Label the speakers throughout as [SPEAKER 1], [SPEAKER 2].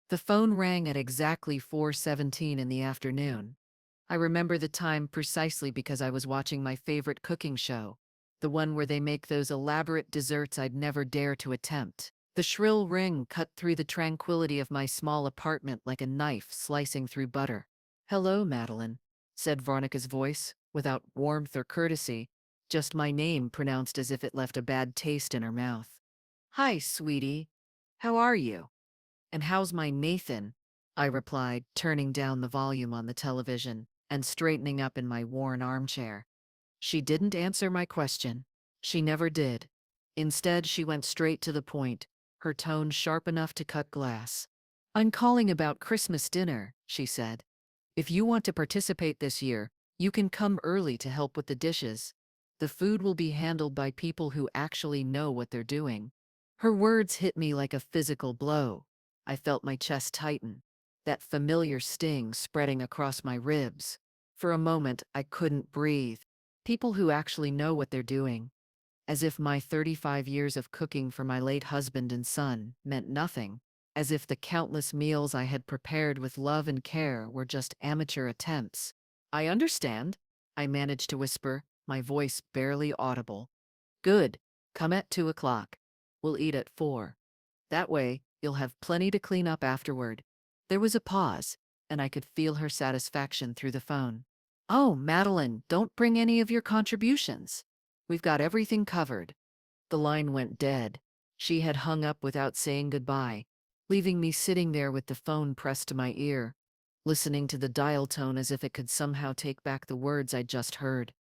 [SPEAKER 1] The phone rang at exactly 4:17 in the afternoon. I remember the time precisely because I was watching my favorite cooking show, the one where they make those elaborate desserts I'd never dare to attempt. The shrill ring cut through the tranquility of my small apartment like a knife slicing through butter. "Hello, Madeline," said Veronica's voice, without warmth or courtesy, just my name pronounced as if it left a bad taste in her mouth. "Hi, sweetie. How are you? And how's my Nathan?" I replied, turning down the volume on the television and straightening up in my worn armchair. She didn't answer my question. She never did. Instead, she went straight to the point, her tone sharp enough to cut glass. "I'm calling about Christmas dinner," she said. "If you want to participate this year, you can come early to help with the dishes. The food will be handled by people who actually know what they're doing." Her words hit me like a physical blow. I felt my chest tighten, that familiar sting spreading across my ribs. For a moment, I couldn't breathe. People who actually know what they're doing. As if my 35 years of cooking for my late husband and son meant nothing. As if the countless meals I had prepared with love and care were just amateur attempts. "I understand," I managed to whisper, my voice barely audible. "Good. Come at 2 o'clock. We'll eat at 4. That way, you'll have plenty to clean up afterward." There was a pause, and I could feel her satisfaction through the phone. "Oh, Madeline, don't bring any of your contributions. We've got everything covered." The line went dead. She had hung up without saying goodbye, leaving me sitting there with the phone pressed to my ear, listening to the dial tone as if it could somehow take back the words I'd just heard.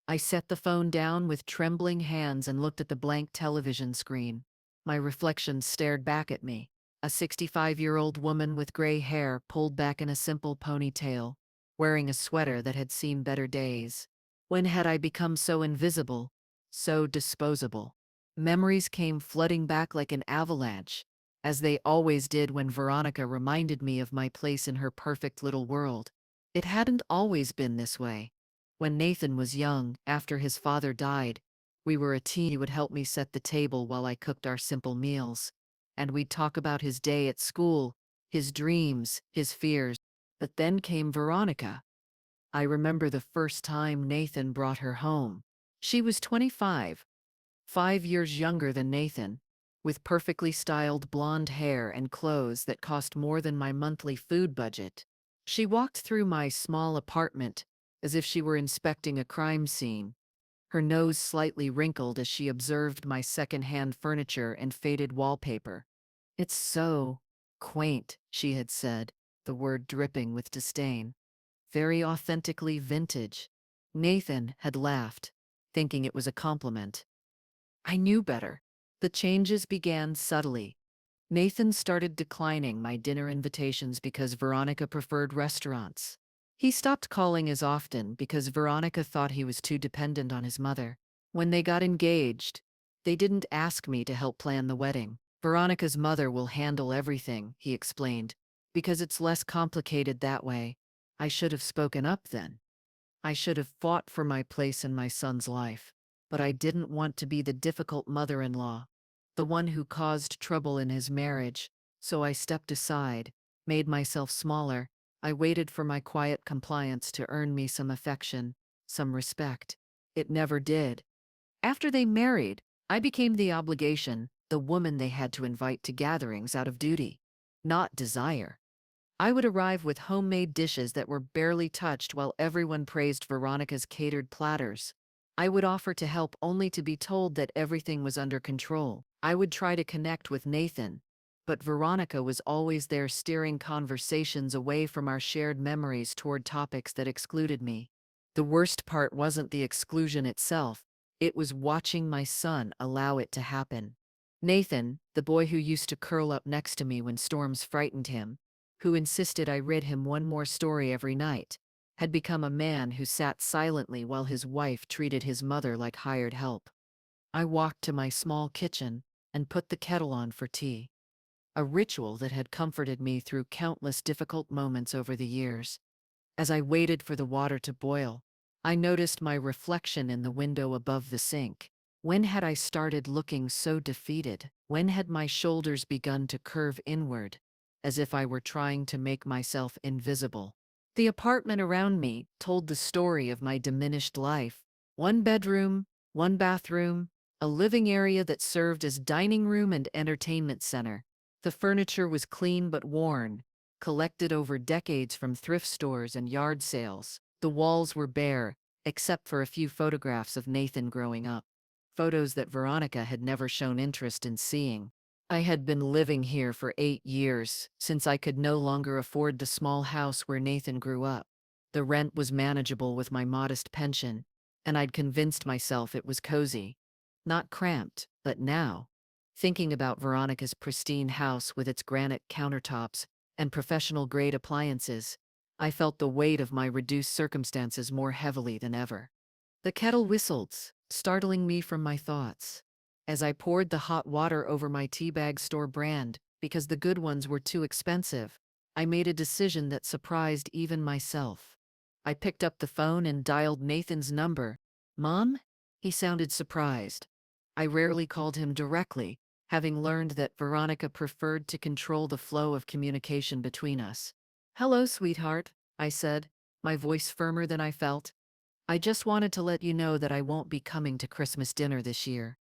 [SPEAKER 1] I set the phone down with trembling hands and looked at the blank television screen. My reflection stared back at me, a 65-year-old woman with gray hair pulled back in a simple ponytail, wearing a sweater that had seen better days. When had I become so invisible, so disposable? Memories came flooding back like an avalanche, as they always did when Veronica reminded me of my place in her perfect little world. It hadn't always been this way. When Nathan was young, after his father died, we were a team. He would help me set the table while I cooked our simple meals. And we'd talk about his day at school, his dreams, his fears. But then came Veronica. I remember the first time Nathan brought her home. She was 25, 5 years younger than Nathan, with perfectly styled blonde hair and clothes that cost more than my monthly food budget. She walked through my small apartment as if she were inspecting a crime scene, her nose slightly wrinkled as she observed my second-hand furniture and faded wallpaper. "It's so quaint," she had said, the word dripping with disdain. "Very authentically vintage." Nathan had laughed, thinking it was a compliment. I knew better. The changes began subtly. Nathan started declining my dinner invitations because Veronica preferred restaurants. He stopped calling as often because Veronica thought he was too dependent on his mother. When they got engaged, they didn't ask me to help plan the wedding. "Veronica's mother will handle everything," he explained, "because it's less complicated that way." I should have spoken up then. I should have fought for my place in my son's life. But I didn't want to be the difficult mother-in-law, the one who caused trouble in his marriage, so I stepped aside, made myself smaller. I waited for my quiet compliance to earn me some affection, some respect. It never did. After they married, I became the obligation, the woman they had to invite to gatherings out of duty, not desire. I would arrive with homemade dishes that were barely touched while everyone praised Veronica's catered platters. I would offer to help only to be told that everything was under control. I would try to connect with Nathan, but Veronica was always there steering conversations away from our shared memories toward topics that excluded me. The worst part wasn't the exclusion itself, it was watching my son allow it to happen. Nathan, the boy who used to curl up next to me when storms frightened him, who insisted I read him one more story every night, had become a man who sat silently while his wife treated his mother like hired help. I walked to my small kitchen and put the kettle on for tea, a ritual that had comforted me through countless difficult moments over the years. As I waited for the water to boil, I noticed my reflection in the window above the sink. When had I started looking so defeated? When had my shoulders begun to curve inward? as if I were trying to make myself invisible. The apartment around me told the story of my diminished life. One bedroom, one bathroom, a living area that served as dining room and entertainment center. The furniture was clean but worn, collected over decades from thrift stores and yard sales. The walls were bare, except for a few photographs of Nathan growing up. Photos that Veronica had never shown interest in seeing. I had been living here for 8 years, since I could no longer afford the small house where Nathan grew up. The rent was manageable with my modest pension, and I'd convinced myself it was cozy. Not cramped, but now, thinking about Veronica's pristine house with its granite countertops and professional-grade appliances, I felt the weight of my reduced circumstances more heavily than ever. The kettle whistled, startling me from my thoughts. As I poured the hot water over my teabag store brand, because the good ones were too expensive, I made a decision that surprised even myself. I picked up the phone and dialed Nathan's number. "Mom?" He sounded surprised. I rarely called him directly, having learned that Veronica preferred to control the flow of communication between us. "Hello, sweetheart," I said, my voice firmer than I felt. "I just wanted to let you know that I won't be coming to Christmas dinner this year."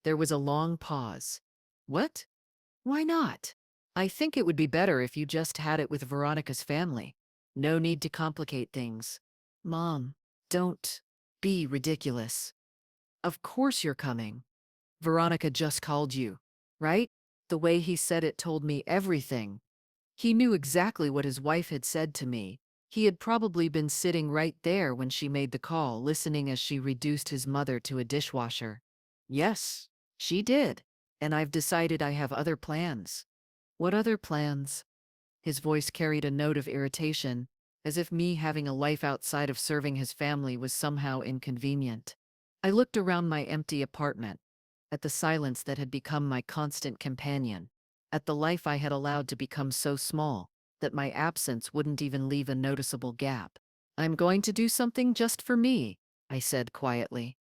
[SPEAKER 1] There was a long pause. "What? Why not?" "I think it would be better if you just had it with Veronica's family. No need to complicate things." "Mom, don't be ridiculous. Of course you're coming. Veronica just called you, right?" The way he said it told me everything. He knew exactly what his wife had said to me. He had probably been sitting right there when she made the call, listening as she reduced his mother to a dishwasher. "Yes, she did. And I've decided I have other plans." "What other plans?" His voice carried a note of irritation, as if me having a life outside of serving his family was somehow inconvenient. I looked around my empty apartment, at the silence that had become my constant companion, at the life I had allowed to become so small that my absence wouldn't even leave a noticeable gap. "I'm going to do something just for me," I said quietly.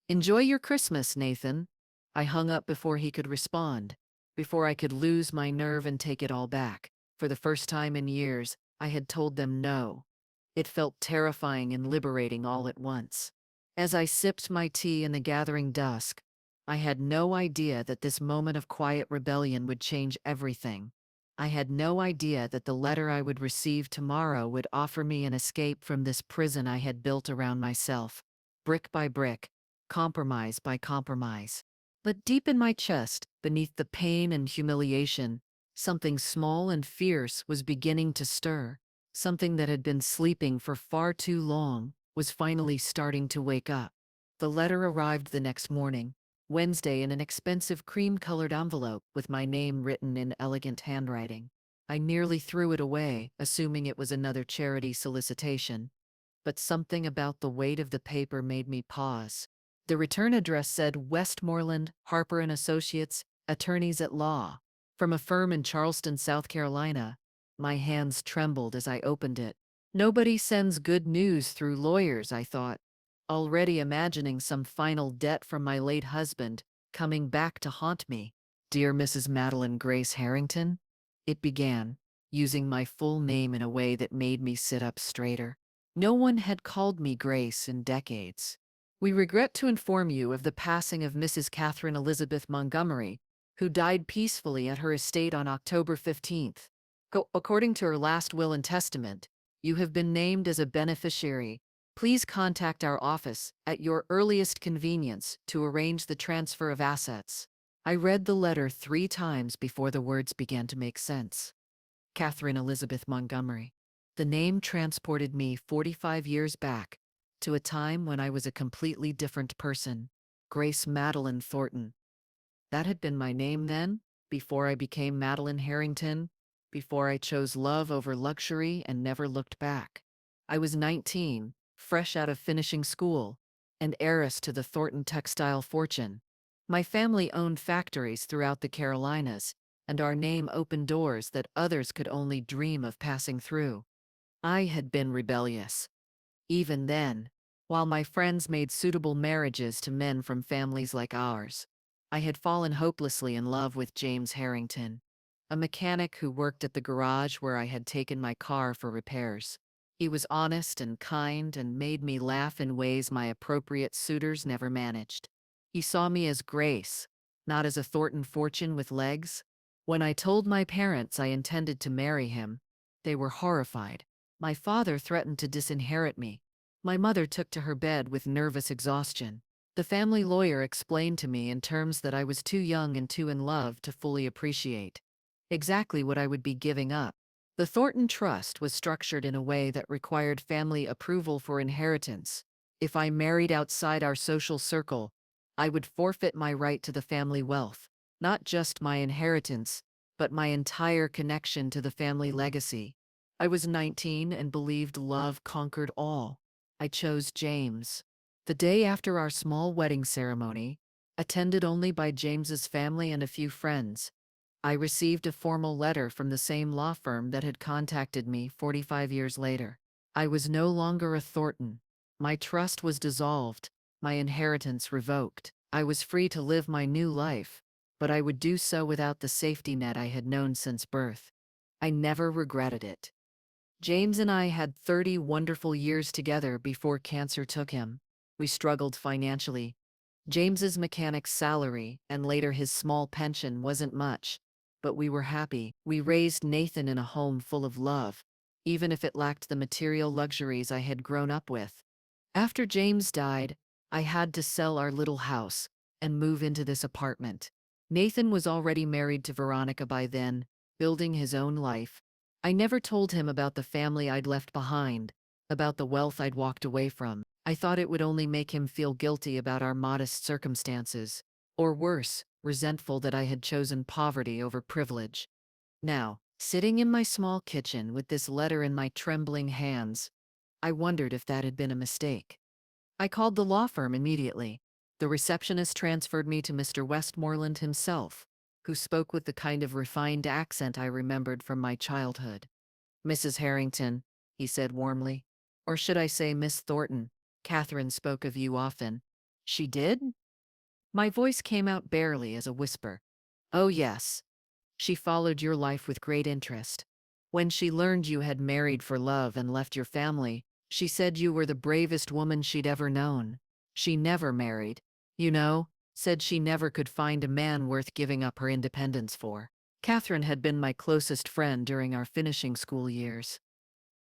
[SPEAKER 1] "Enjoy your Christmas, Nathan." I hung up before he could respond, before I could lose my nerve and take it all back. For the first time in years, I had told them no. It felt terrifying and liberating all at once. As I sipped my tea in the gathering dusk, I had no idea that this moment of quiet rebellion would change everything. I had no idea that the letter I would receive tomorrow would offer me an escape from this prison I had built around myself, brick by brick, compromise by compromise. But deep in my chest, beneath the pain and humiliation, something small and fierce was beginning to stir. Something that had been sleeping for far too long was finally starting to wake up. The letter arrived the next morning, Wednesday, in an expensive cream-colored envelope with my name written in elegant handwriting. I nearly threw it away, assuming it was another charity solicitation. But something about the weight of the paper made me pause. The return address said Westmoreland, Harper and Associates, attorneys at law, from a firm in Charleston, South Carolina. My hands trembled as I opened it. Nobody sends good news through lawyers, I thought, already imagining some final debt from my late husband coming back to haunt me. "Dear Mrs. Madeline Grace Harrington," it began, using my full name in a way that made me sit up straighter. No one had called me Grace in decades. "We regret to inform you of the passing of Mrs. Catherine Elizabeth Montgomery, who died peacefully at her estate on October 15th. According to her last will and testament, you have been named as a beneficiary. Please contact our office at your earliest convenience to arrange the transfer of assets." I read the letter 3 times before the words began to make sense. Catherine Elizabeth Montgomery. The name transported me 45 years back, to a time when I was a completely different person. Grace Madeline Thornton. That had been my name then, before I became Madeline Harrington, before I chose love over luxury and never looked back. I was 19, fresh out of finishing school, and heiress to the Thornton textile fortune. My family owned factories throughout the Carolinas, and our name opened doors that others could only dream of passing through. I had been rebellious. Even then, while my friends made suitable marriages to men from families like ours, I had fallen hopelessly in love with James Harrington. a mechanic who worked at the garage where I had taken my car for repairs. He was honest and kind and made me laugh in ways my appropriate suitors never managed. He saw me as Grace, not as a Thornton fortune with legs. When I told my parents I intended to marry him, they were horrified. My father threatened to disinherit me. My mother took to her bed with nervous exhaustion. The family lawyer explained to me in terms that I was too young and too in love to fully appreciate exactly what I would be giving up. The Thornton Trust was structured in a way that required family approval for inheritance. If I married outside our social circle, I would forfeit my right to the family wealth, not just my inheritance, but my entire connection to the family legacy. I was 19 and believed love conquered all. I chose James. The day after our small wedding ceremony, attended only by James's family and a few friends, I received a formal letter from the same law firm that had contacted me 45 years later. I was no longer a Thornton. My trust was dissolved, my inheritance revoked. I was free to live my new life, but I would do so without the safety net I had known since birth. I never regretted it. James and I had 30 wonderful years together before cancer took him. We struggled financially. James's mechanic's salary and later his small pension wasn't much, but we were happy. We raised Nathan in a home full of love, even if it lacked the material luxuries I had grown up with. After James died, I had to sell our little house and move into this apartment. Nathan was already married to Veronica by then, building his own life. I never told him about the family I'd left behind, about the wealth I'd walked away from. I thought it would only make him feel guilty about our modest circumstances, or worse, resentful that I had chosen poverty over privilege. Now, sitting in my small kitchen with this letter in my trembling hands, I wondered if that had been a mistake. I called the law firm immediately. The receptionist transferred me to Mr. Westmoreland himself, who spoke with the kind of refined accent I remembered from my childhood. "Mrs. Harrington," he said warmly. "Or should I say Miss Thornton? Catherine spoke of you often." "She did?" My voice came out barely as a whisper. "Oh, yes. She followed your life with great interest. When she learned you had married for love and left your family, she said you were the bravest woman she'd ever known. She never married. You know, said she never could find a man worth giving up her independence for." Catherine had been my closest friend during our finishing school years.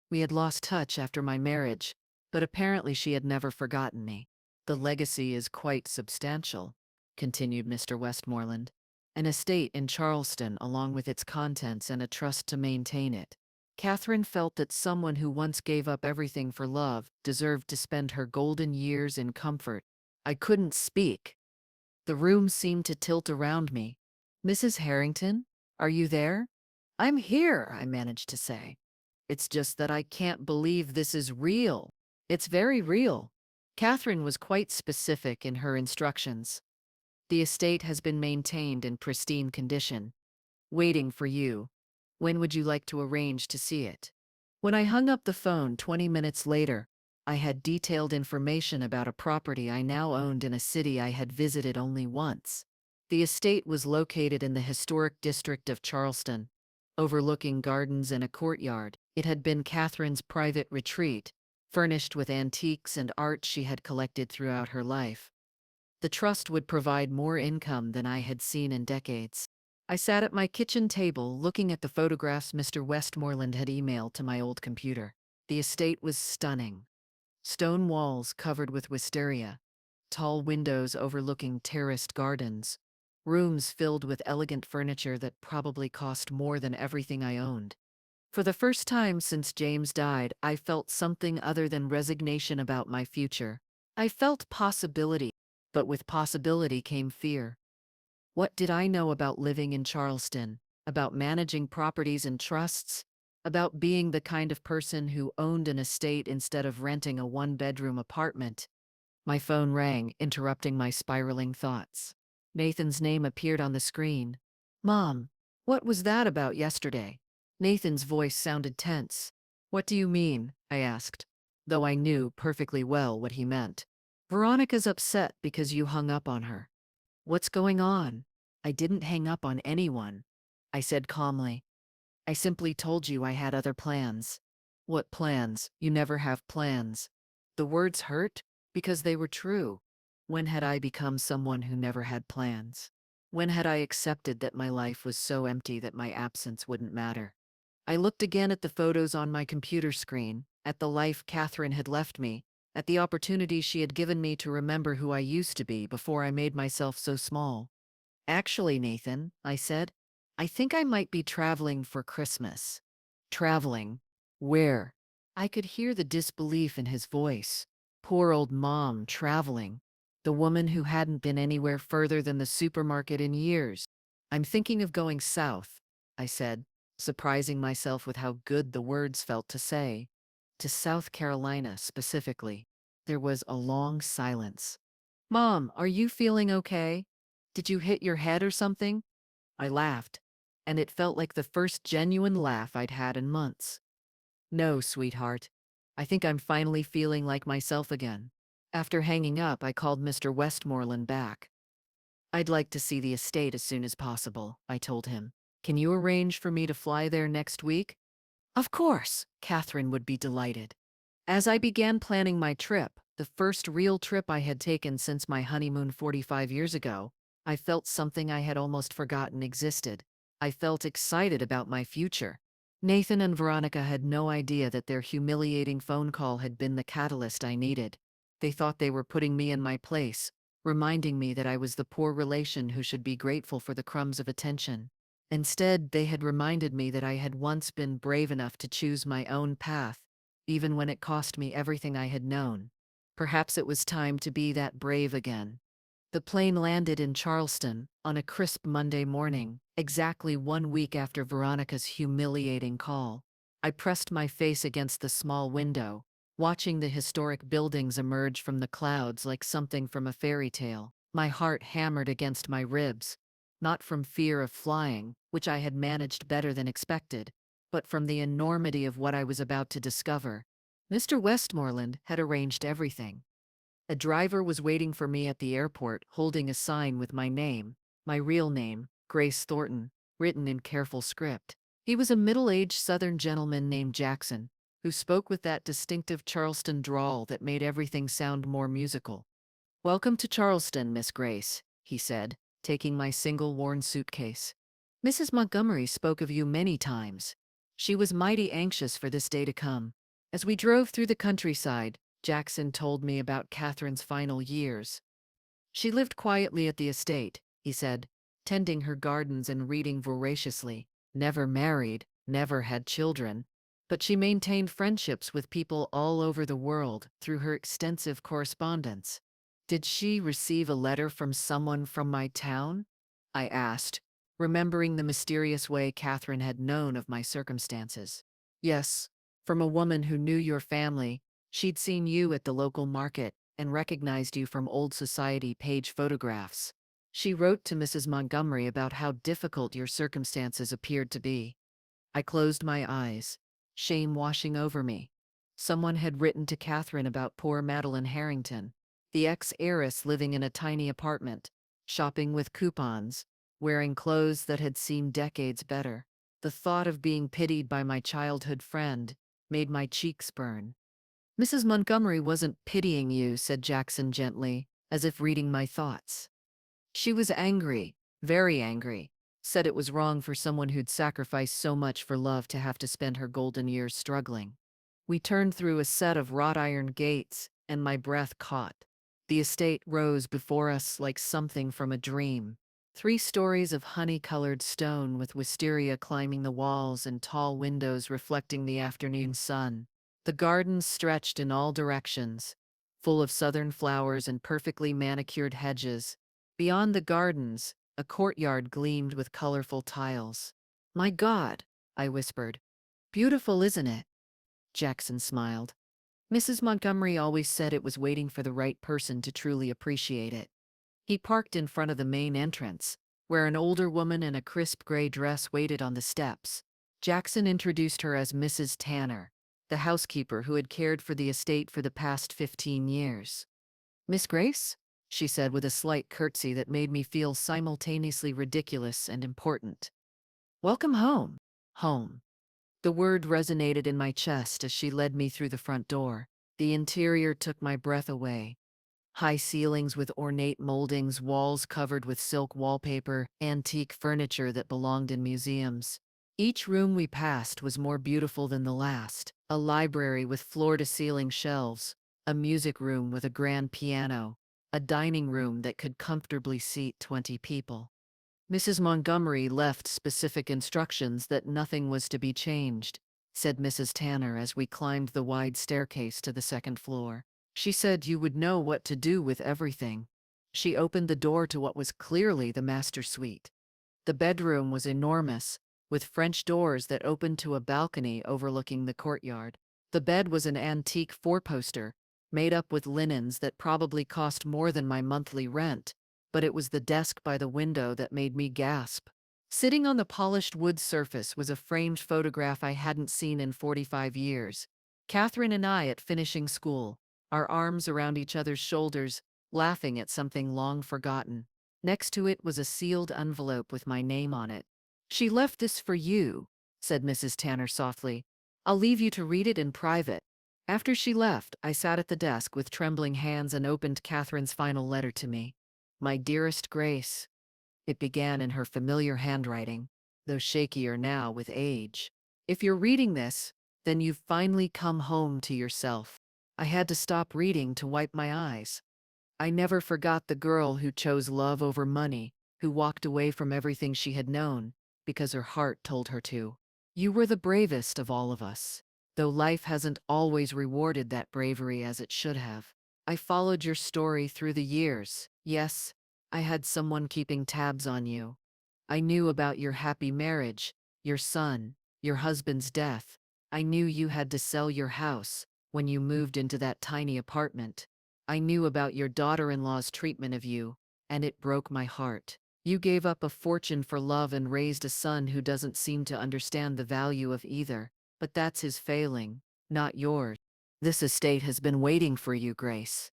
[SPEAKER 1] We had lost touch after my marriage, but apparently she had never forgotten me. "The legacy is quite substantial," continued Mr. Westmoreland. "An estate in Charleston along with its contents and a trust to maintain it." Catherine felt that someone who once gave up everything for love deserved to spend her golden years in comfort. I couldn't speak. The room seemed to tilt around me. "Mrs. Harrington, are you there?" "I'm here," I managed to say. "It's just that I can't believe this is real." "It's very real." Catherine was quite specific in her instructions. "The estate has been maintained in pristine condition, waiting for you. When would you like to arrange to see it?" When I hung up the phone 20 minutes later, I had detailed information about a property I now owned in a city I had visited only once. The estate was located in the historic district of Charleston, overlooking gardens and a courtyard. It had been Catherine's private retreat, furnished with antiques and art she had collected throughout her life. The trust would provide more income than I had seen in decades. I sat at my kitchen table looking at the photographs Mr. Westmoreland had emailed to my old computer. The estate was stunning. Stone walls covered with wisteria, tall windows overlooking terraced gardens, rooms filled with elegant furniture that probably cost more than everything I owned. For the first time since James died, I felt something other than resignation about my future. I felt possibility, but with possibility came fear. What did I know about living in Charleston, about managing properties and trusts, about being the kind of person who owned an estate instead of renting a one-bedroom apartment? My phone rang, interrupting my spiraling thoughts. Nathan's name appeared on the screen. "Mom, what was that about yesterday?" Nathan's voice sounded tense. "What do you mean?" I asked, though I knew perfectly well what he meant. "Veronica's upset because you hung up on her." "What's going on?" "I didn't hang up on anyone. I said calmly. I simply told you I had other plans. What plans? You never have plans. The words hurt because they were true. When had I become someone who never had plans? When had I accepted that my life was so empty that my absence wouldn't matter? I looked again at the photos on my computer screen, at the life Catherine had left me, at the opportunity she had given me to remember who I used to be before I made myself so small. Actually, Nathan, I said, I think I might be traveling for Christmas. Traveling? Where? I could hear the disbelief in his voice. Poor old mom traveling. The woman who hadn't been anywhere further than the supermarket in years. I'm thinking of going south, I said, surprising myself with how good the words felt to say. To South Carolina specifically. There was a long silence. Mom, are you feeling okay? Did you hit your head or something? I laughed, and it felt like the first genuine laugh I'd had in months. No, sweetheart. I think I'm finally feeling like myself again. After hanging up, I called Mr. Westmoreland back. I'd like to see the estate as soon as possible, I told him. Can you arrange for me to fly there next week? Of course, Catherine would be delighted. As I began planning my trip, the first real trip I had taken since my honeymoon 45 years ago, I felt something I had almost forgotten existed. I felt excited about my future. Nathan and Veronica had no idea that their humiliating phone call had been the catalyst I needed. They thought they were putting me in my place, reminding me that I was the poor relation who should be grateful for the crumbs of attention. Instead, they had reminded me that I had once been brave enough to choose my own path, even when it cost me everything I had known. Perhaps it was time to be that brave again. The plane landed in Charleston on a crisp Monday morning, exactly 1 week after Veronica's humiliating call. I pressed my face against the small window, watching the historic buildings emerge from the clouds like something from a fairy tale. My heart hammered against my ribs, not from fear of flying, which I had managed better than expected, but from the enormity of what I was about to discover. Mr. Westmoreland had arranged everything. A driver was waiting for me at the airport, holding a sign with my name, my real name, Grace Thornton, written in careful script. He was a middle-aged Southern gentleman named Jackson, who spoke with that distinctive Charleston drawl that made everything sound more musical. Welcome to Charleston, Miss Grace, he said, taking my single-worn suitcase. Mrs. Montgomery spoke of you many times. She was mighty anxious for this day to come. As we drove through the countryside, Jackson told me about Catherine's final years. She lived quietly at the estate, he said, tending her gardens and reading voraciously. Never married, never had children, but she maintained friendships with people all over the world through her extensive correspondence. Did she receive a letter from someone from my town? I asked, remembering the mysterious way Catherine had known of my circumstances. Yes, from a woman who knew your family. She'd seen you at the local market and recognized you from old society page photographs. She wrote to Mrs. Montgomery about how difficult your circumstances appeared to be. I closed my eyes, shame washing over me. Someone had written to Catherine about poor Madeline Harrington, the ex-heiress living in a tiny apartment, shopping with coupons, wearing clothes that had seemed decades better. The thought of being pitied by my childhood friend made my cheeks burn. Mrs. Montgomery wasn't pitying you, said Jackson gently, as if reading my thoughts. She was angry, very angry, said it was wrong for someone who'd sacrificed so much for love to have to spend her golden years struggling. We turned through a set of wrought iron gates, and my breath caught. The estate rose before us like something from a dream. 3 stories of honey-colored stone with wisteria climbing the walls and tall windows reflecting the afternoon sun. The gardens stretched in all directions, full of southern flowers and perfectly manicured hedges. Beyond the gardens, a courtyard gleamed with colorful tiles. My God, I whispered. Beautiful, isn't it? Jackson smiled. Mrs. Montgomery always said it was waiting for the right person to truly appreciate it. He parked in front of the main entrance, where an older woman in a crisp gray dress waited on the steps. Jackson introduced her as Mrs. Tanner, the housekeeper who had cared for the estate for the past 15 years. Miss Grace? She said with a slight curtsy that made me feel simultaneously ridiculous and important. Welcome home. Home. The word resonated in my chest as she led me through the front door. The interior took my breath away. High ceilings with ornate moldings, walls covered with silk wallpaper, antique furniture that belonged in museums. Each room we passed was more beautiful than the last. A library with floor-to-ceiling shelves, a music room with a grand piano, a dining room that could comfortably seat 20 people. Mrs. Montgomery left specific instructions that nothing was to be changed, said Mrs. Tanner as we climbed the wide staircase to the second floor. She said you would know what to do with everything. She opened the door to what was clearly the master suite. The bedroom was enormous, with French doors that opened to a balcony overlooking the courtyard. The bed was an antique four-poster, made up with linens that probably cost more than my monthly rent, but it was the desk by the window that made me gasp. Sitting on the polished wood surface was a framed photograph I hadn't seen in 45 years. Catherine and I at finishing school, our arms around each other's shoulders, laughing at something long forgotten. Next to it was a sealed envelope with my name on it. "She left this for you," said Mrs. Tanner softly. "I'll leave you to read it in private." After she left, I sat at the desk with trembling hands and opened Catherine's final letter to me. "My dearest Grace," it began in her familiar handwriting, though shakier now with age. "If you're reading this, then you've finally come home to yourself." I had to stop reading to wipe my eyes. I never forgot the girl who chose love over money, who walked away from everything she had known, because her heart told her to. You were the bravest of all of us, though life hasn't always rewarded that bravery as it should have. I followed your story through the years. Yes, I had someone keeping tabs on you. I knew about your happy marriage, your son, your husband's death. I knew you had to sell your house when you moved into that tiny apartment. I knew about your daughter-in-law's treatment of you, and it broke my heart. You gave up a fortune for love and raised a son who doesn't seem to understand the value of either, but that's his failing, not yours. This estate has been waiting for you, Grace.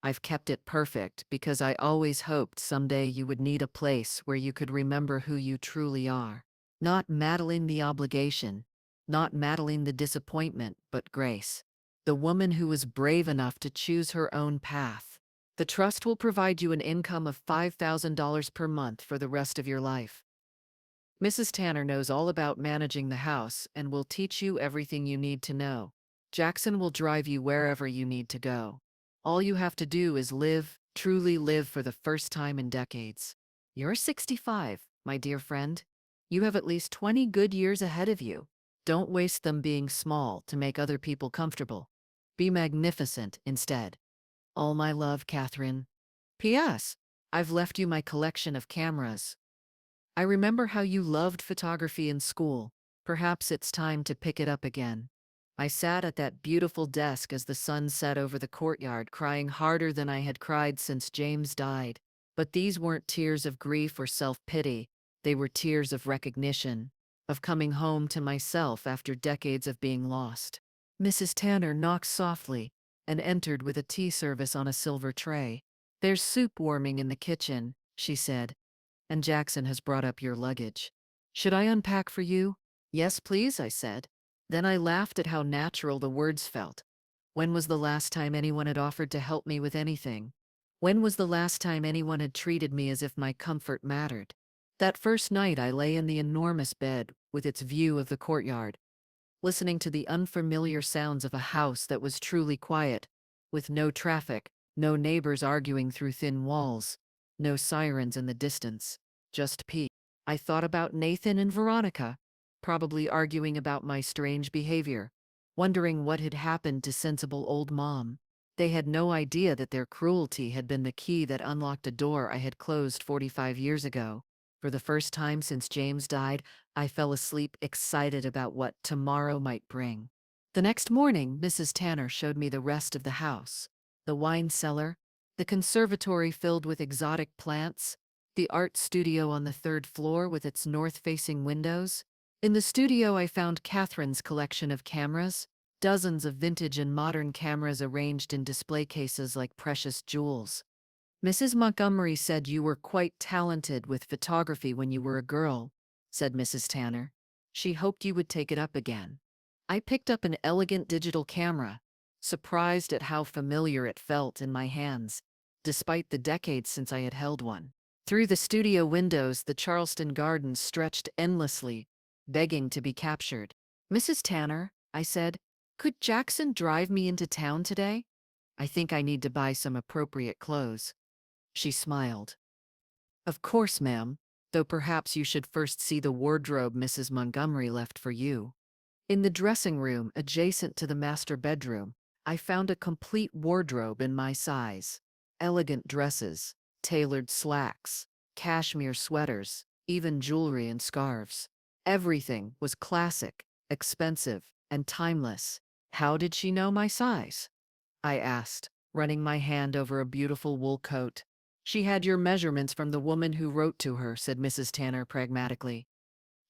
[SPEAKER 1] I've kept it perfect because I always hoped someday you would need a place where you could remember who you truly are. Not Madeline the obligation, not Madeline the disappointment, but Grace, the woman who was brave enough to choose her own path. The trust will provide you an income of $5,000 per month for the rest of your life. Mrs. Tanner knows all about managing the house and will teach you everything you need to know. Jackson will drive you wherever you need to go. All you have to do is live, truly live for the first time in decades. You're 65, my dear friend. You have at least 20 good years ahead of you. Don't waste them being small to make other people comfortable. Be magnificent instead. All my love, Catherine. P.S. I've left you my collection of cameras. I remember how you loved photography in school. Perhaps it's time to pick it up again. I sat at that beautiful desk as the sun set over the courtyard, crying harder than I had cried since James died. But these weren't tears of grief or self-pity. They were tears of recognition, of coming home to myself after decades of being lost. Mrs. Tanner knocked softly and entered with a tea service on a silver tray. "There's soup warming in the kitchen," she said, "and Jackson has brought up your luggage. Should I unpack for you?" "Yes, please," I said. Then I laughed at how natural the words felt. When was the last time anyone had offered to help me with anything? When was the last time anyone had treated me as if my comfort mattered? That first night I lay in the enormous bed with its view of the courtyard, listening to the unfamiliar sounds of a house that was truly quiet, with no traffic, no neighbors arguing through thin walls, no sirens in the distance, just peace. I thought about Nathan and Veronica, probably arguing about my strange behavior, wondering what had happened to sensible old Mom. They had no idea that their cruelty had been the key that unlocked a door I had closed 45 years ago. For the first time since James died, I fell asleep excited about what tomorrow might bring. The next morning, Mrs. Tanner showed me the rest of the house. The wine cellar, the conservatory filled with exotic plants, the art studio on the third floor with its north-facing windows. In the studio I found Catherine's collection of cameras, dozens of vintage and modern cameras arranged in display cases like precious jewels. "Mrs. Montgomery said you were quite talented with photography when you were a girl," said Mrs. Tanner. She hoped you would take it up again. I picked up an elegant digital camera, surprised at how familiar it felt in my hands, despite the decades since I had held one. Through the studio windows, the Charleston Gardens stretched endlessly, begging to be captured. Mrs. Tanner, I said, could Jackson drive me into town today? I think I need to buy some appropriate clothes. She smiled. Of course, ma'am, though perhaps you should first see the wardrobe Mrs. Montgomery left for you. In the dressing room adjacent to the master bedroom, I found a complete wardrobe in my size. Elegant dresses, tailored slacks, cashmere sweaters, even jewelry and scarves. Everything was classic, expensive, and timeless. How did she know my size? I asked, running my hand over a beautiful wool coat. She had your measurements from the woman who wrote to her, said Mrs. Tanner pragmatically.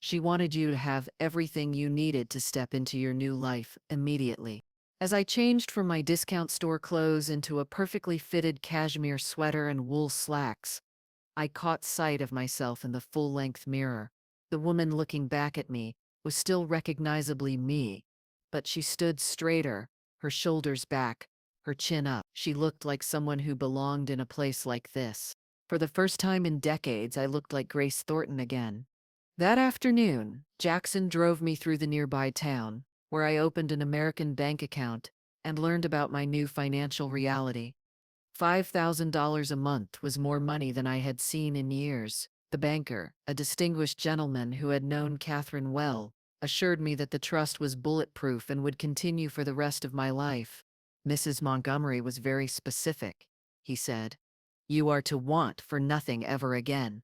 [SPEAKER 1] She wanted you to have everything you needed to step into your new life immediately. As I changed from my discount store clothes into a perfectly fitted cashmere sweater and wool slacks, I caught sight of myself in the full-length mirror. The woman looking back at me was still recognizably me, but she stood straighter, her shoulders back, her chin up. She looked like someone who belonged in a place like this. For the first time in decades, I looked like Grace Thornton again. That afternoon, Jackson drove me through the nearby town, where I opened an American bank account and learned about my new financial reality. $5,000 a month was more money than I had seen in years. The banker, a distinguished gentleman who had known Catherine well, assured me that the trust was bulletproof and would continue for the rest of my life. Mrs. Montgomery was very specific, he said. You are to want for nothing ever again.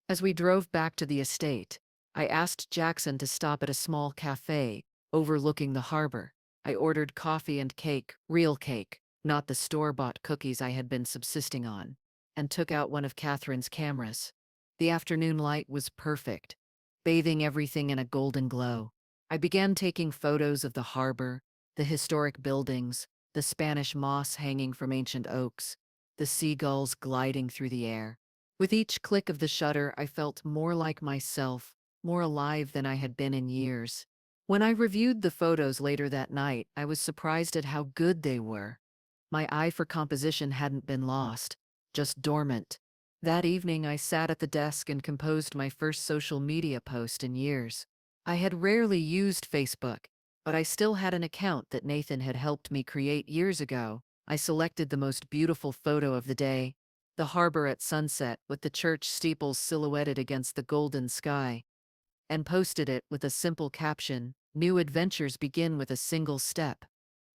[SPEAKER 1] As we drove back to the estate, I asked Jackson to stop at a small cafe overlooking the harbor. I ordered coffee and cake, real cake, not the store-bought cookies I had been subsisting on, and took out one of Catherine's cameras. The afternoon light was perfect, bathing everything in a golden glow. I began taking photos of the harbor, the historic buildings, the Spanish moss hanging from ancient oaks, the seagulls gliding through the air. With each click of the shutter, I felt more like myself, more alive than I had been in years. When I reviewed the photos later that night, I was surprised at how good they were. My eye for composition hadn't been lost, just dormant. That evening, I sat at the desk and composed my first social media post in years. I had rarely used Facebook, but I still had an account that Nathan had helped me create years ago. I selected the most beautiful photo of the day, the harbor at sunset with the church steeples silhouetted against the golden sky, and posted it with a simple caption, "New adventures begin with a single step."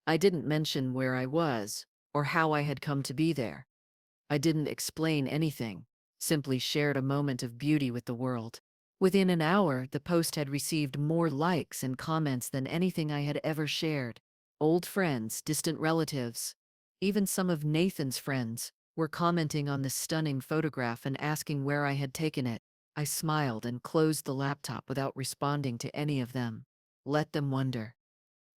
[SPEAKER 1] I didn't mention where I was, or how I had come to be there. I didn't explain anything, simply shared a moment of beauty with the world. Within an hour, the post had received more likes and comments than anything I had ever shared. Old friends, distant relatives, even some of Nathan's friends, were commenting on the stunning photograph and asking where I had taken it. I smiled and closed the laptop without responding to any of them. Let them wonder.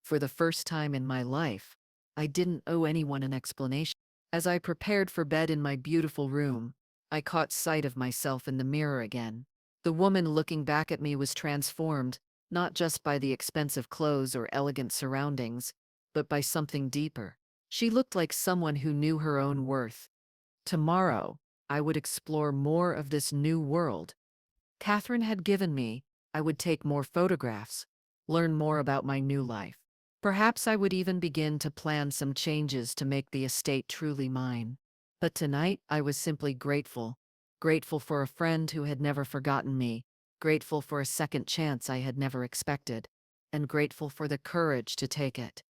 [SPEAKER 1] For the first time in my life, I didn't owe anyone an explanation. As I prepared for bed in my beautiful room, I caught sight of myself in the mirror again. The woman looking back at me was transformed, not just by the expensive clothes or elegant surroundings, but by something deeper. She looked like someone who knew her own worth. Tomorrow, I would explore more of this new world Catherine had given me. I would take more photographs, learn more about my new life. Perhaps I would even begin to plan some changes to make the estate truly mine. But tonight, I was simply grateful. Grateful for a friend who had never forgotten me, grateful for a second chance I had never expected, and grateful for the courage to take it.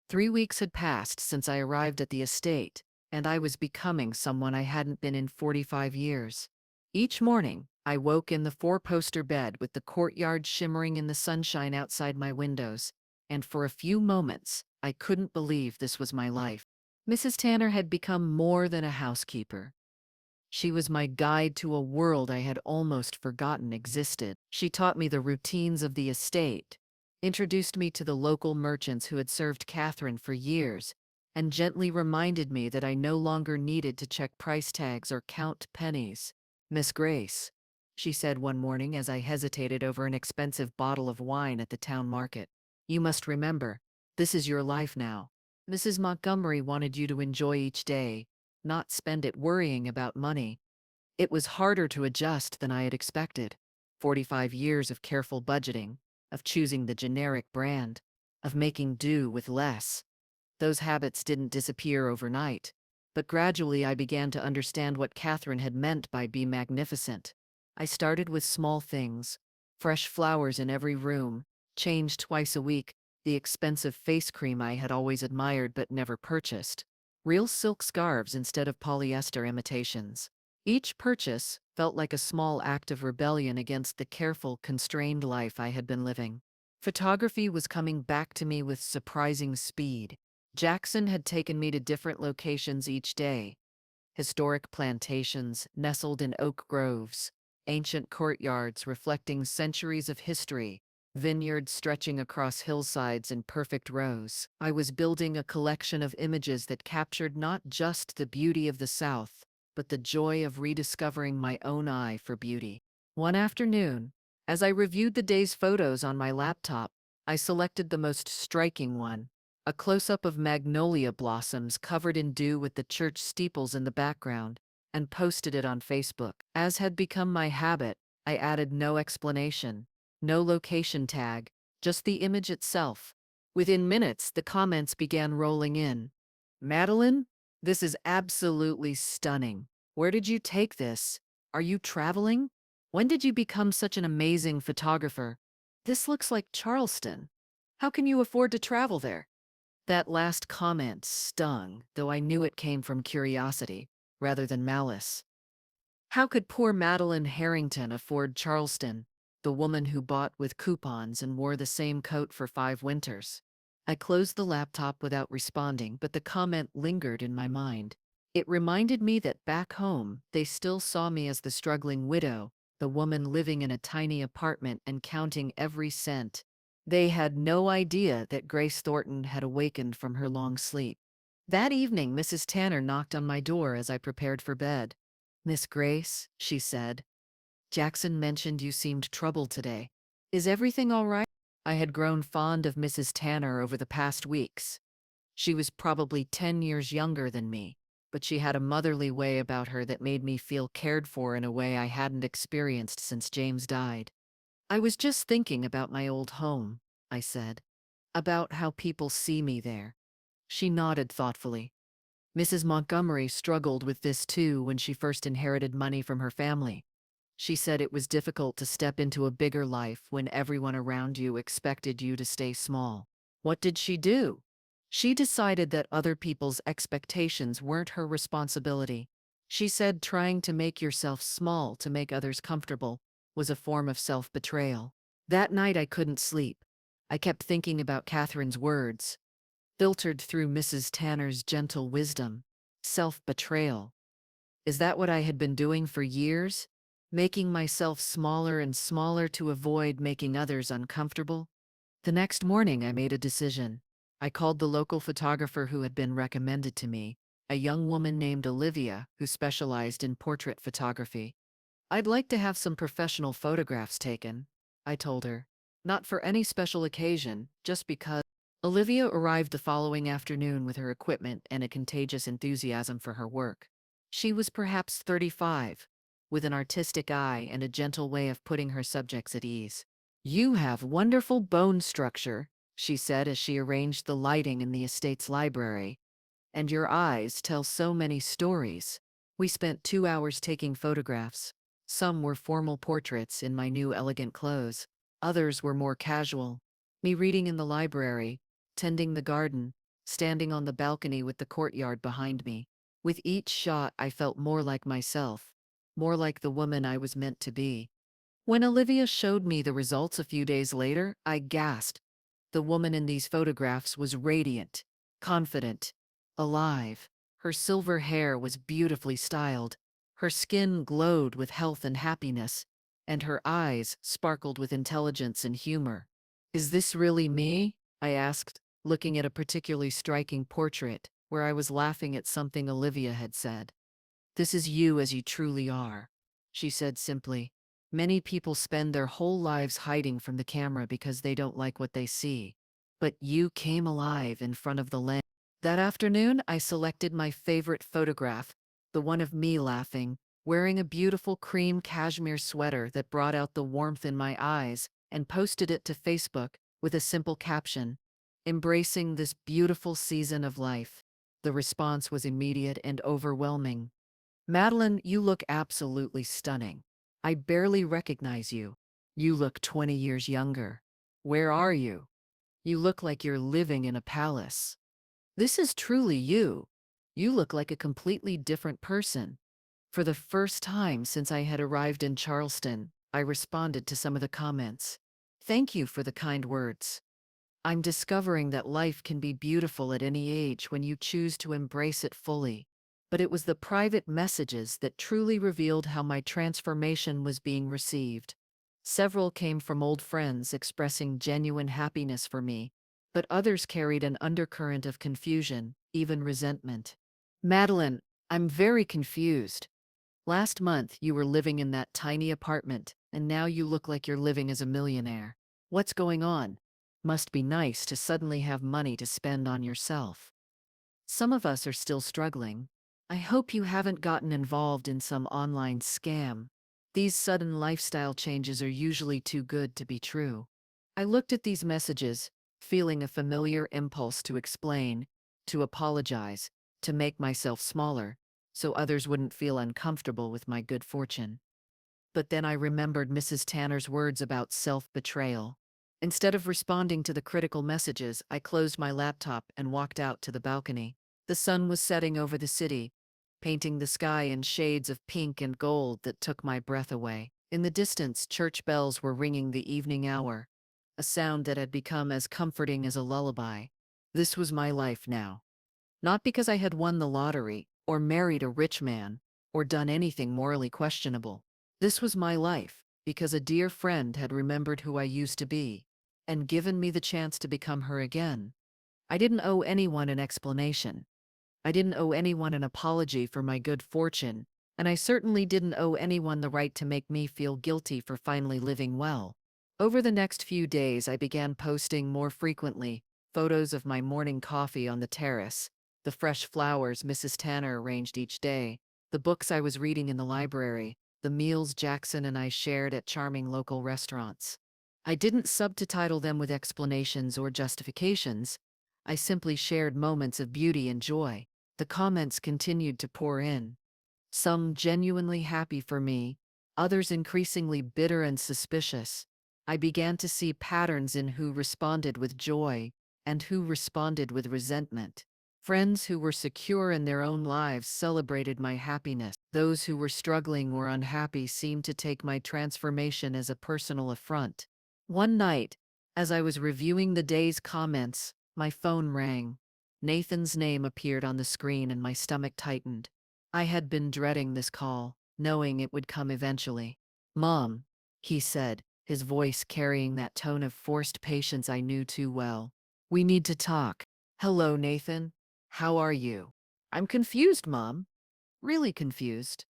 [SPEAKER 1] 3 weeks had passed since I arrived at the estate, and I was becoming someone I hadn't been in 45 years. Each morning, I woke in the four-poster bed with the courtyard shimmering in the sunshine outside my windows, and for a few moments, I couldn't believe this was my life. Mrs. Tanner had become more than a housekeeper. She was my guide to a world I had almost forgotten existed. She taught me the routines of the estate, introduced me to the local merchants who had served Catherine for years, and gently reminded me that I no longer needed to check price tags or count pennies. "Miss Grace," she said one morning as I hesitated over an expensive bottle of wine at the town market. You must remember, this is your life now. Mrs. Montgomery wanted you to enjoy each day, not spend it worrying about money. It was harder to adjust than I had expected. 45 years of careful budgeting, of choosing the generic brand, of making do with less. Those habits didn't disappear overnight, but gradually I began to understand what Catherine had meant by be magnificent. I started with small things, fresh flowers in every room, changed twice a week, the expensive face cream I had always admired but never purchased, real silk scarves instead of polyester imitations. Each purchase felt like a small act of rebellion against the careful, constrained life I had been living. Photography was coming back to me with surprising speed. Jackson had taken me to different locations each day: historic plantations nestled in oak groves, ancient courtyards reflecting centuries of history, vineyards stretching across hillsides in perfect rows. I was building a collection of images that captured not just the beauty of the South, but the joy of rediscovering my own eye for beauty. One afternoon, as I reviewed the day's photos on my laptop, I selected the most striking one: a close-up of magnolia blossoms covered in dew with the church steeples in the background, and posted it on Facebook. As had become my habit, I added no explanation, no location tag, just the image itself. Within minutes, the comments began rolling in. Madeline, this is absolutely stunning. Where did you take this? Are you traveling? When did you become such an amazing photographer? This looks like Charleston. How can you afford to travel there? That last comment stung, though I knew it came from curiosity, rather than malice. How could poor Madeline Harrington afford Charleston, the woman who bought with coupons and wore the same coat for 5 winters? I closed the laptop without responding, but the comment lingered in my mind. It reminded me that back home, they still saw me as the struggling widow, the woman living in a tiny apartment and counting every cent. They had no idea that Grace Thornton had awakened from her long sleep. That evening, Mrs. Tanner knocked on my door as I prepared for bed. Miss Grace, she said, Jackson mentioned you seemed troubled today. Is everything all right? I had grown fond of Mrs. Tanner over the past weeks. She was probably 10 years younger than me, but she had a motherly way about her that made me feel cared for in a way I hadn't experienced since James died. I was just thinking about my old home, I said, about how people see me there. She nodded thoughtfully. Mrs. Montgomery struggled with this too when she first inherited money from her family. She said it was difficult to step into a bigger life when everyone around you expected you to stay small. What did she do? She decided that other people's expectations weren't her responsibility. She said trying to make yourself small to make others comfortable was a form of self-betrayal. That night I couldn't sleep. I kept thinking about Catherine's words, filtered through Mrs. Tanner's gentle wisdom. Self-betrayal. Is that what I had been doing for years? Making myself smaller and smaller to avoid making others uncomfortable? The next morning I made a decision. I called the local photographer who had been recommended to me, a young woman named Olivia who specialized in portrait photography. I'd like to have some professional photographs taken, I told her. Not for any special occasion, just because. Olivia arrived the following afternoon with her equipment and a contagious enthusiasm for her work. She was perhaps 35, with an artistic eye and a gentle way of putting her subjects at ease. You have wonderful bone structure, she said as she arranged the lighting in the estate's library. And your eyes tell so many stories. We spent 2 hours taking photographs. Some were formal portraits in my new elegant clothes. Others were more casual. Me reading in the library, tending the garden, standing on the balcony with the courtyard behind me. With each shot, I felt more like myself, more like the woman I was meant to be. When Olivia showed me the results a few days later, I gasped. The woman in these photographs was radiant, confident, alive. Her silver hair was beautifully styled. Her skin glowed with health and happiness, and her eyes sparkled with intelligence and humor. Is this really me? I asked, looking at a particularly striking portrait where I was laughing at something Olivia had said. This is you as you truly are, she said simply. Many people spend their whole lives hiding from the camera because they don't like what they see. But you came alive in front of the lens. That afternoon, I selected my favorite photograph, the one of me laughing, wearing a beautiful cream cashmere sweater that brought out the warmth in my eyes, and posted it to Facebook with a simple caption, "Embracing this beautiful season of life." The response was immediate and overwhelming. "Madeline, you look absolutely stunning. I barely recognize you. You look 20 years younger. Where are you? You look like you're living in a palace. This is truly you. You look like a completely different person." For the first time since I had arrived in Charleston, I responded to some of the comments. "Thank you for the kind words. I'm discovering that life can be beautiful at any age when you choose to embrace it fully." But it was the private messages that truly revealed how my transformation was being received. Several came from old friends expressing genuine happiness for me, but others carried an undercurrent of confusion, even resentment. "Madeline, I'm very confused. Last month you were living in that tiny apartment, and now you look like you're living as a millionaire. What's going on? Must be nice to suddenly have money to spend on yourself." Some of us are still struggling. I hope you haven't gotten involved in some online scam. These sudden lifestyle changes are usually too good to be true. I looked at these messages, feeling a familiar impulse to explain, to apologize, to make myself smaller, so others wouldn't feel uncomfortable with my good fortune. But then I remembered Mrs. Tanner's words about self-betrayal. Instead of responding to the critical messages, I closed my laptop and walked out to the balcony. The sun was setting over the city, painting the sky in shades of pink and gold that took my breath away. In the distance, church bells were ringing the evening hour, a sound that had become as comforting as a lullaby. This was my life now. Not because I had won the lottery, or married a rich man, or done anything morally questionable. This was my life because a dear friend had remembered who I used to be and given me the chance to become her again. I didn't owe anyone an explanation. I didn't owe anyone an apology for my good fortune, and I certainly didn't owe anyone the right to make me feel guilty for finally living well. Over the next few days, I began posting more frequently photos of my morning coffee on the terrace, the fresh flowers Mrs. Tanner arranged each day, the books I was reading in the library, the meals Jackson and I shared at charming local restaurants. I didn't subtitle them with explanations or justifications. I simply shared moments of beauty and joy. The comments continued to pour in, some genuinely happy for me, others increasingly bitter and suspicious. I began to see patterns in who responded with joy and who responded with resentment. Friends who were secure in their own lives celebrated my happiness. Those who were struggling or unhappy seemed to take my transformation as a personal affront. One night, as I was reviewing the day's comments, my phone rang. Nathan's name appeared on the screen and my stomach tightened. I had been dreading this call, knowing it would come eventually. "Mom," he said, his voice carrying that tone of forced patience I knew too well. "We need to talk." "Hello, Nathan. How are you?" "I'm confused, Mom. Really confused.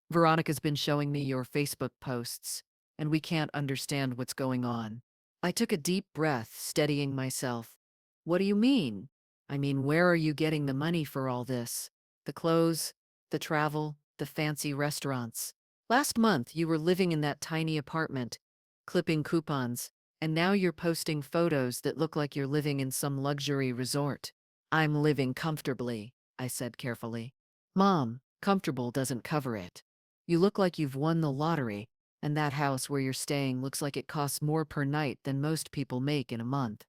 [SPEAKER 1] Veronica's been showing me your Facebook posts, and we can't understand what's going on." I took a deep breath, steadying myself. "What do you mean?" "I mean, where are you getting the money for all this? The clothes, the travel, the fancy restaurants. Last month you were living in that tiny apartment, clipping coupons, and now you're posting photos that look like you're living in some luxury resort." "I'm living comfortably," I said carefully. "Mom, comfortable doesn't cover it. You look like you've won the lottery, and that house where you're staying looks like it costs more per night than most people make in a month."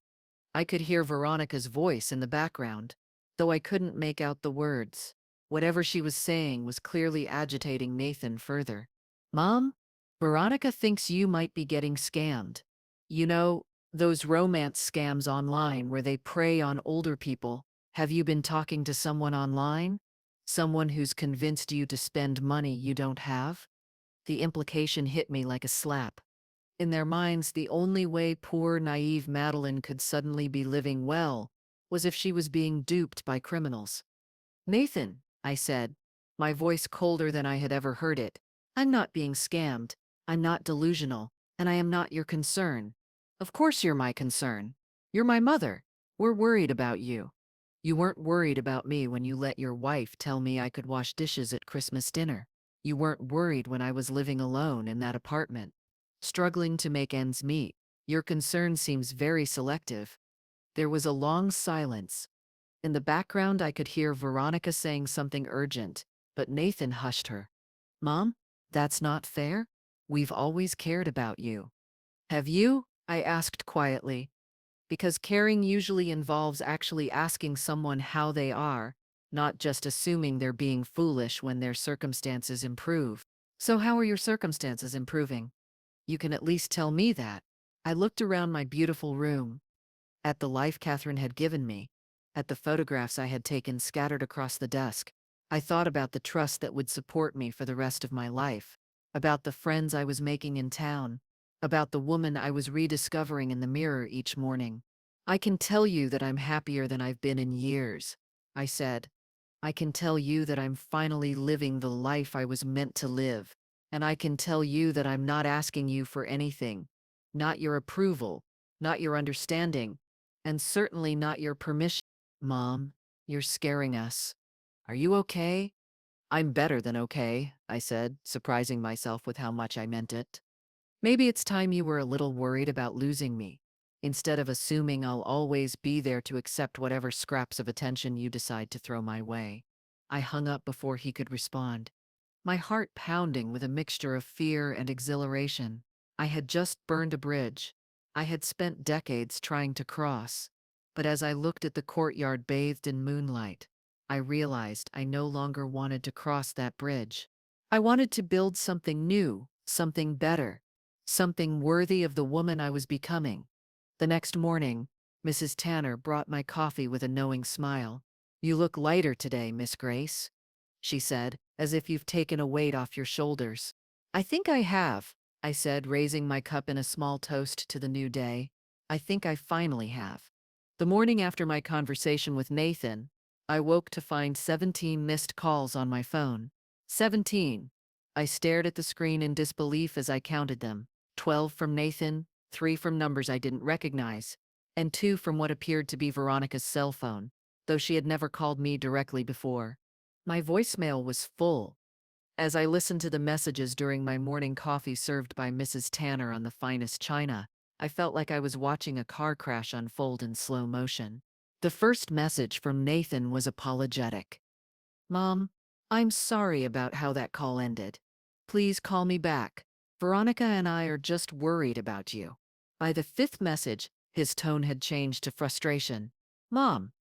[SPEAKER 1] I could hear Veronica's voice in the background, though I couldn't make out the words. Whatever she was saying was clearly agitating Nathan further. "Mom, Veronica thinks you might be getting scammed. You know, those romance scams online where they prey on older people. Have you been talking to someone online? Someone who's convinced you to spend money you don't have?" The implication hit me like a slap. In their minds, the only way poor, naive Madeline could suddenly be living well was if she was being duped by criminals. "Nathan," I said, my voice colder than I had ever heard it, "I'm not being scammed. I'm not delusional, and I am not your concern. Of course you're my concern. You're my mother. We're worried about you. You weren't worried about me when you let your wife tell me I could wash dishes at Christmas dinner. You weren't worried when I was living alone in that apartment, struggling to make ends meet. Your concern seems very selective. There was a long silence. In the background, I could hear Veronica saying something urgent, but Nathan hushed her. Mom, that's not fair. We've always cared about you. Have you? I asked quietly, because caring usually involves actually asking someone how they are, not just assuming they're being foolish when their circumstances improve. So, how are your circumstances improving? You can at least tell me that. I looked around my beautiful room, at the life Catherine had given me, at the photographs I had taken scattered across the desk. I thought about the trust that would support me for the rest of my life, about the friends I was making in town, about the woman I was rediscovering in the mirror each morning. I can tell you that I'm happier than I've been in years, I said. I can tell you that I'm finally living the life I was meant to live. And I can tell you that I'm not asking you for anything, not your approval, not your understanding, and certainly not your permission. Mom, you're scaring us. Are you okay? I'm better than okay, I said, surprising myself with how much I meant it. Maybe it's time you were a little worried about losing me, instead of assuming I'll always be there to accept whatever scraps of attention you decide to throw my way. I hung up before he could respond, my heart pounding with a mixture of fear and exhilaration. I had just burned a bridge I had spent decades trying to cross, but as I looked at the courtyard bathed in moonlight, I realized I no longer wanted to cross that bridge. I wanted to build something new, something better, something worthy of the woman I was becoming. The next morning, Mrs. Tanner brought my coffee with a knowing smile. You look lighter today, Miss Grace, she said, as if you've taken a weight off your shoulders. I think I have, I said, raising my cup in a small toast to the new day. I think I finally have. The morning after my conversation with Nathan, I woke to find 17 missed calls on my phone. 17. I stared at the screen in disbelief as I counted them. 12 from Nathan, 3 from numbers I didn't recognize, and 2 from what appeared to be Veronica's cell phone, though she had never called me directly before. My voicemail was full. As I listened to the messages during my morning coffee served by Mrs. Tanner on the finest china, I felt like I was watching a car crash unfold in slow motion. The first message from Nathan was apologetic. Mom, I'm sorry about how that call ended. Please call me back. Veronica and I are just worried about you. By the fifth message, his tone had changed to frustration. Mom,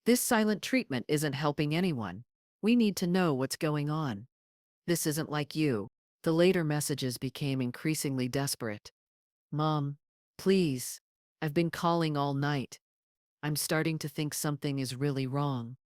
[SPEAKER 1] this silent treatment isn't helping anyone. We need to know what's going on. This isn't like you. The later messages became increasingly desperate. Mom, please. I've been calling all night. I'm starting to think something is really wrong.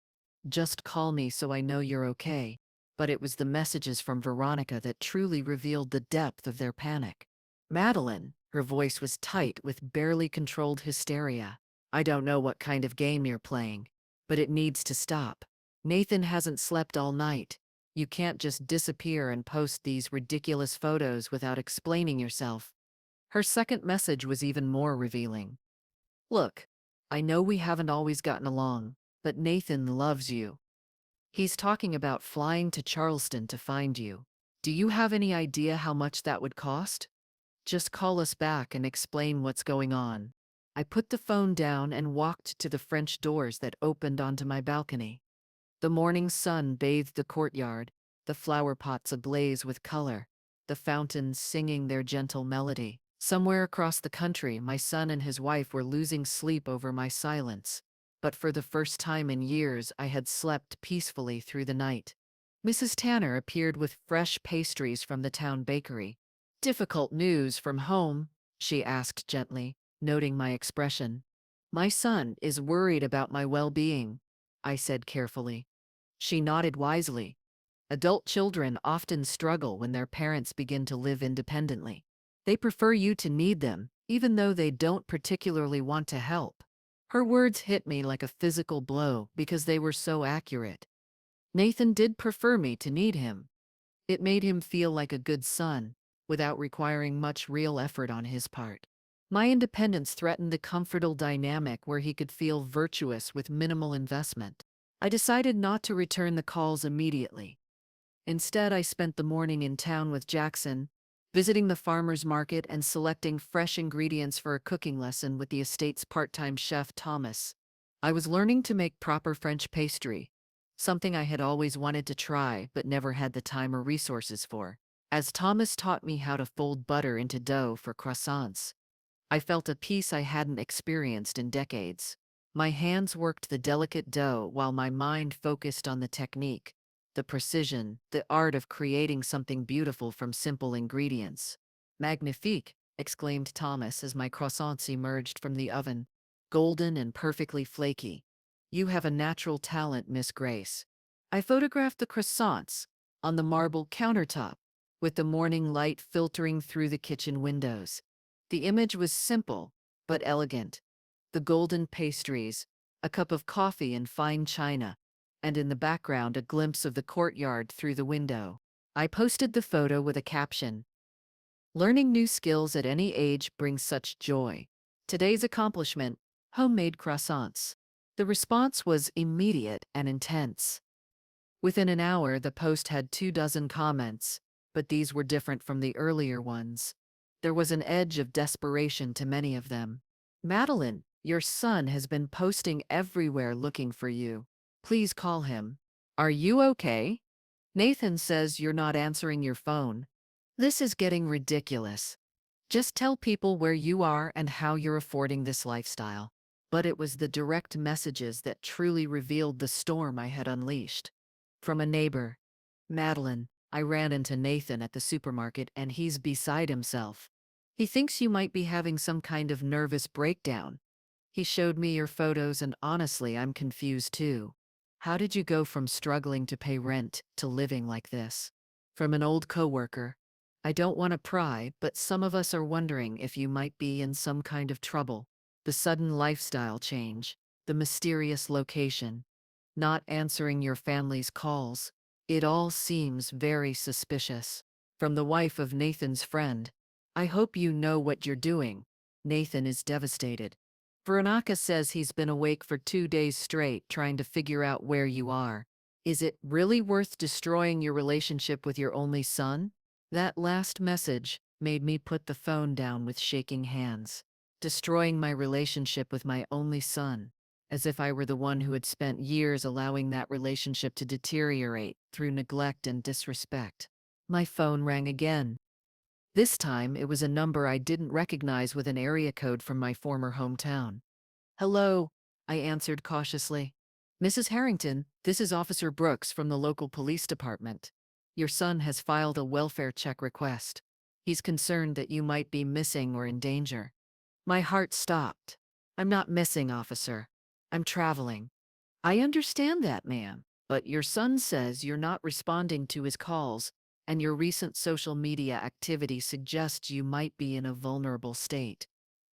[SPEAKER 1] Just call me so I know you're okay. But it was the messages from Veronica that truly revealed the depth of their panic. Madeline, her voice was tight with barely controlled hysteria. I don't know what kind of game you're playing, but it needs to stop. Nathan hasn't slept all night. You can't just disappear and post these ridiculous photos without explaining yourself. Her second message was even more revealing. Look, I know we haven't always gotten along, but Nathan loves you. He's talking about flying to Charleston to find you. Do you have any idea how much that would cost? Just call us back and explain what's going on. I put the phone down and walked to the French doors that opened onto my balcony. The morning sun bathed the courtyard, the flower pots ablaze with color, the fountains singing their gentle melody. Somewhere across the country, my son and his wife were losing sleep over my silence. But for the first time in years, I had slept peacefully through the night. Mrs. Tanner appeared with fresh pastries from the town bakery. Difficult news from home? She asked gently, noting my expression. My son is worried about my well-being, I said carefully. She nodded wisely. Adult children often struggle when their parents begin to live independently. They prefer you to need them, even though they don't particularly want to help. Her words hit me like a physical blow because they were so accurate. Nathan did prefer me to need him. It made him feel like a good son, without requiring much real effort on his part. My independence threatened the comfortable dynamic where he could feel virtuous with minimal investment. I decided not to return the calls immediately. Instead, I spent the morning in town with Jackson, visiting the farmer's market and selecting fresh ingredients for a cooking lesson with the estate's part-time chef Thomas. I was learning to make proper French pastry, something I had always wanted to try but never had the time or resources for. As Thomas taught me how to fold butter into dough for croissants, I felt a peace I hadn't experienced in decades. My hands worked the delicate dough while my mind focused on the technique, the precision, the art of creating something beautiful from simple ingredients. Magnifique, exclaimed Thomas as my croissants emerged from the oven, golden and perfectly flaky. You have a natural talent, Miss Grace. I photographed the croissants on the marble countertop, with the morning light filtering through the kitchen windows. The image was simple, but elegant. The golden pastries, a cup of coffee in fine china, and in the background a glimpse of the courtyard through the window. I posted the photo with a caption, "Learning new skills at any age brings such joy. Today's accomplishment, homemade croissants." The response was immediate and intense. Within an hour, the post had 24 comments, but these were different from the earlier ones. There was an edge of desperation to many of them. "Madeline, your son has been posting everywhere looking for you. Please call him. Are you okay? Nathan says you're not answering your phone. This is getting ridiculous. Just tell people where you are and how you're affording this lifestyle." But it was the direct messages that truly revealed the storm I had unleashed. From a neighbor, "Madeline, I ran into Nathan at the supermarket and he's beside himself. He thinks you might be having some kind of nervous breakdown. He showed me your photos and honestly, I'm confused too. How did you go from struggling to pay rent to living like this?" From an old coworker, "I don't want to pry, but some of us are wondering if you might be in some kind of trouble. The sudden lifestyle change, the mysterious location, not answering your family's calls. It all seems very suspicious." From the wife of Nathan's friend, "I hope you know what you're doing. Nathan is devastated. Veronica says he's been awake for 2 days straight trying to figure out where you are. Is it really worth destroying your relationship with your only son?" That last message made me put the phone down with shaking hands. Destroying my relationship with my only son, as if I were the one who had spent years allowing that relationship to deteriorate through neglect and disrespect. My phone rang again. This time it was a number I didn't recognize with an area code from my former hometown. "Hello," I answered cautiously. "Mrs. Harrington, this is Officer Brooks from the local police department. Your son has filed a welfare check request. He's concerned that you might be missing or in danger." My heart stopped. "I'm not missing, officer. I'm traveling." "I understand that, ma'am, but your son says you're not responding to his calls, and your recent social media activity suggests you might be in a vulnerable state.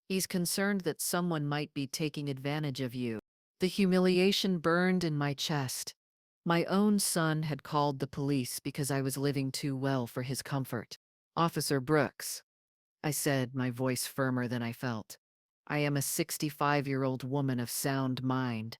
[SPEAKER 1] He's concerned that someone might be taking advantage of you." The humiliation burned in my chest. My own son had called the police because I was living too well for his comfort. "Officer Brooks," I said, my voice firmer than I felt, "I am a 65-year-old woman of sound mind.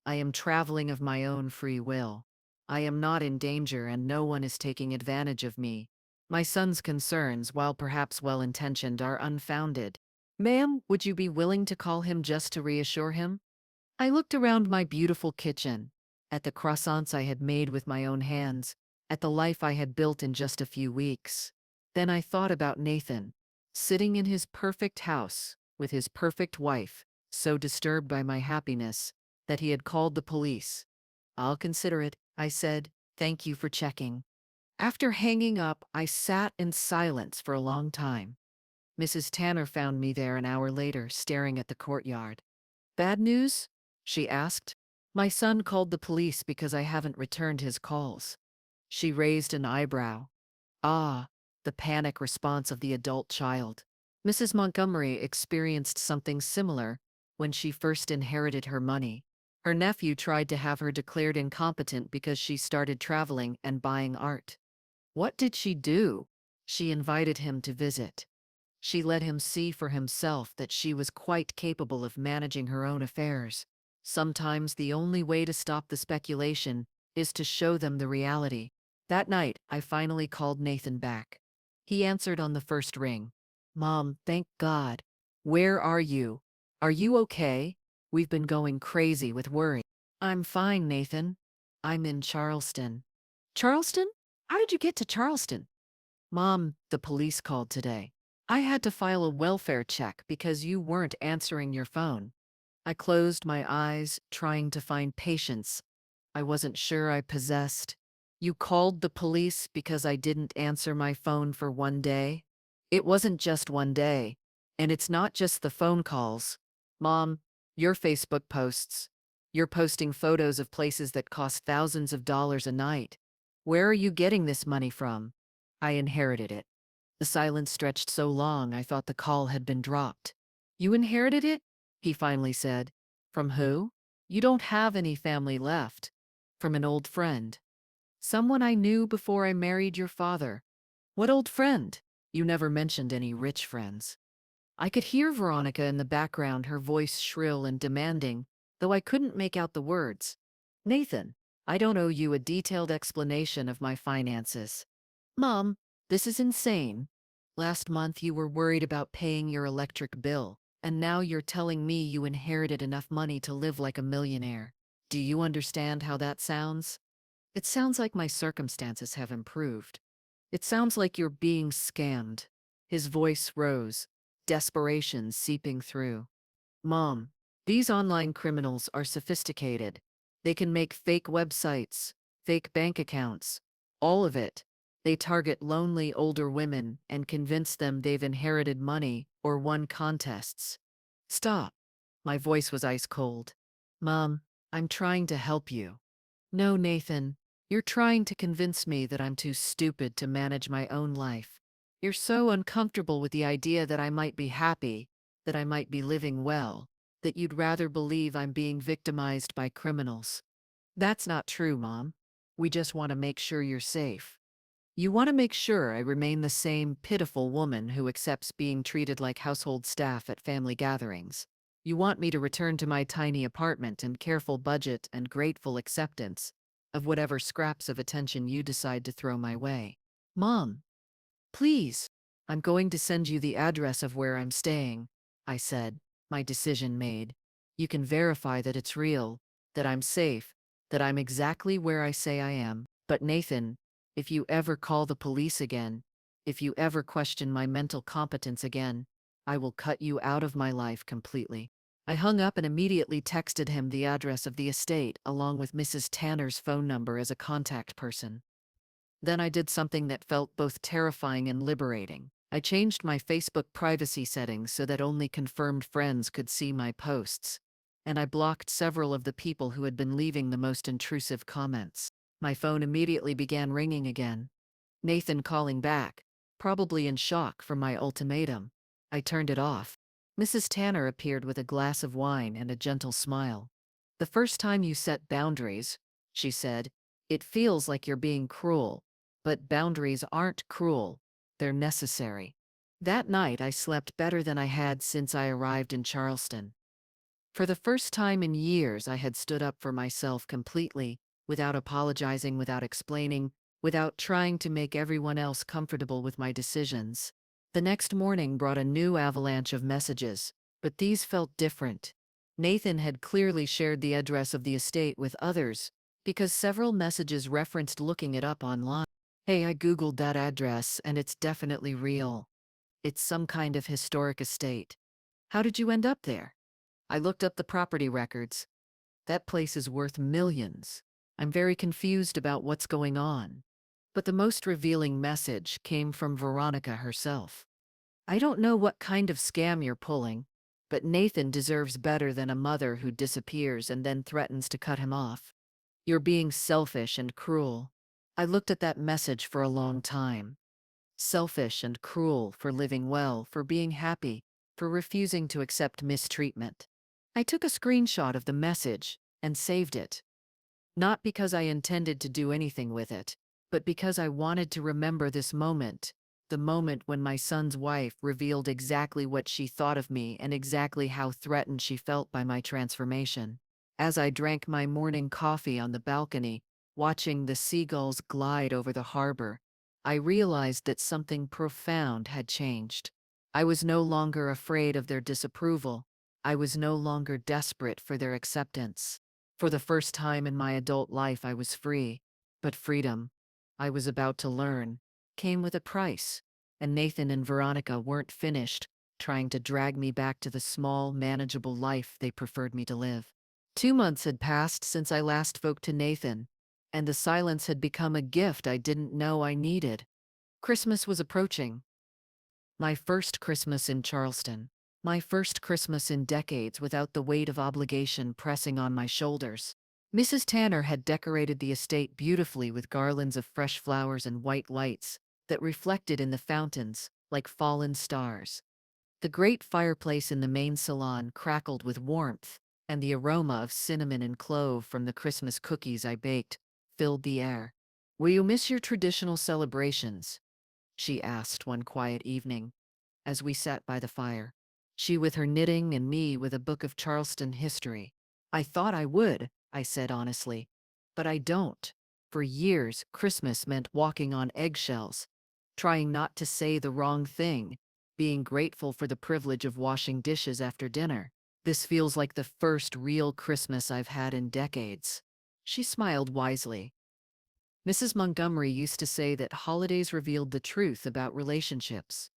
[SPEAKER 1] I am traveling of my own free will. I am not in danger and no one is taking advantage of me. My son's concerns, while perhaps well-intentioned, are unfounded. Ma'am, would you be willing to call him just to reassure him?" I looked around my beautiful kitchen, at the croissants I had made with my own hands, at the life I had built in just a few weeks. Then I thought about Nathan, sitting in his perfect house, with his perfect wife, so disturbed by my happiness that he had called the police. "I'll consider it," I said. "Thank you for checking." After hanging up, I sat in silence for a long time. Mrs. Tanner found me there an hour later, staring at the courtyard. "Bad news?" she asked. "My son called the police because I haven't returned his calls." She raised an eyebrow. Ah, the panic response of the adult child. Mrs. Montgomery experienced something similar when she first inherited her money. Her nephew tried to have her declared incompetent because she started traveling and buying art. "What did she do?" She invited him to visit. She let him see for himself that she was quite capable of managing her own affairs. Sometimes the only way to stop the speculation is to show them the reality. That night, I finally called Nathan back. He answered on the first ring. Mom, thank God. Where are you? Are you okay? We've been going crazy with worry. I'm fine, Nathan. I'm in Charleston. Charleston? How did you get to Charleston? Mom, the police called today. I had to file a welfare check because you weren't answering your phone. I closed my eyes, trying to find patience. I wasn't sure I possessed. You called the police because I didn't answer my phone for one day? It wasn't just one day. And it's not just the phone calls. Mom, your Facebook posts. You're posting photos of places that cost thousands of dollars a night. Where are you getting this money from? I inherited it. The silence stretched so long I thought the call had been dropped. You inherited it? He finally said. From who? You don't have any family left. From an old friend. Someone I knew before I married your father. What old friend? You never mentioned any rich friends. I could hear Veronica in the background, her voice shrill and demanding, though I couldn't make out the words. Nathan, I don't owe you a detailed explanation of my finances. Mom, this is insane. Last month you were worried about paying your electric bill, and now you're telling me you inherited enough money to live like a millionaire. Do you understand how that sounds? It sounds like my circumstances have improved. It sounds like you're being scammed. His voice rose, desperation seeping through. Mom, these online criminals are sophisticated. They can make fake websites, fake bank accounts, all of it. They target lonely older women and convince them they've inherited money or won contests. Stop. My voice was ice cold. Mom, I'm trying to help you. No, Nathan, you're trying to convince me that I'm too stupid to manage my own life. You're so uncomfortable with the idea that I might be happy, that I might be living well, that you'd rather believe I'm being victimized by criminals. That's not true, Mom. We just want to make sure you're safe. You want to make sure I remain the same pitiful woman who accepts being treated like household staff at family gatherings. You want me to return to my tiny apartment and careful budget and grateful acceptance of whatever scraps of attention you decide to throw my way. Mom, please, I'm going to send you the address of where I'm staying, I said, my decision made. You can verify that it's real, that I'm safe, that I'm exactly where I say I am. But Nathan, if you ever call the police again, if you ever question my mental competence again, I will cut you out of my life completely. I hung up and immediately texted him the address of the estate along with Mrs. Tanner's phone number as a contact person. Then I did something that felt both terrifying and liberating. I changed my Facebook privacy settings so that only confirmed friends could see my posts. And I blocked several of the people who had been leaving the most intrusive comments. My phone immediately began ringing again. Nathan calling back, probably in shock from my ultimatum. I turned it off. Mrs. Tanner appeared with a glass of wine and a gentle smile. The first time you set boundaries, she said, it feels like you're being cruel. But boundaries aren't cruel, they're necessary. That night I slept better than I had since I arrived in Charleston. For the first time in years I had stood up for myself completely, without apologizing, without explaining, without trying to make everyone else comfortable with my decisions. The next morning brought a new avalanche of messages, but these felt different. Nathan had clearly shared the address of the estate with others, because several messages referenced looking it up online. Hey, I googled that address and it's definitely real. It's some kind of historic estate. How did you end up there? I looked up the property records. That place is worth millions. I'm very confused about what's going on. But the most revealing message came from Veronica herself. I don't know what kind of scam you're pulling, but Nathan deserves better than a mother who disappears and then threatens to cut him off. You're being selfish and cruel. I looked at that message for a long time. Selfish and cruel for living well, for being happy, for refusing to accept mistreatment. I took a screenshot of the message and saved it. Not because I intended to do anything with it, but because I wanted to remember this moment, the moment when my son's wife revealed exactly what she thought of me and exactly how threatened she felt by my transformation. As I drank my morning coffee on the balcony, watching the seagulls glide over the harbor, I realized that something profound had changed. I was no longer afraid of their disapproval. I was no longer desperate for their acceptance. For the first time in my adult life, I was free. But freedom, I was about to learn, came with a price. And Nathan and Veronica weren't finished trying to drag me back to the small, manageable life they preferred me to live. 2 months had passed since I last spoke to Nathan, and the silence had become a gift I didn't know I needed. Christmas was approaching. My first Christmas in Charleston. My first Christmas in decades without the weight of obligation pressing on my shoulders. Mrs. Tanner had decorated the estate beautifully with garlands of fresh flowers and white lights that reflected in the fountains like fallen stars. The great fireplace in the main salon crackled with warmth, and the aroma of cinnamon and clove from the Christmas cookies I baked filled the air. "Will you miss your traditional celebrations?" she asked one quiet evening as we sat by the fire. She with her knitting and me with a book of Charleston history. "I thought I would," I said honestly. "But I don't." For years, Christmas meant walking on eggshells, trying not to say the wrong thing, being grateful for the privilege of washing dishes after dinner. This feels like the first real Christmas I've had in decades. She smiled wisely. Mrs. Montgomery used to say that holidays revealed the truth about relationships.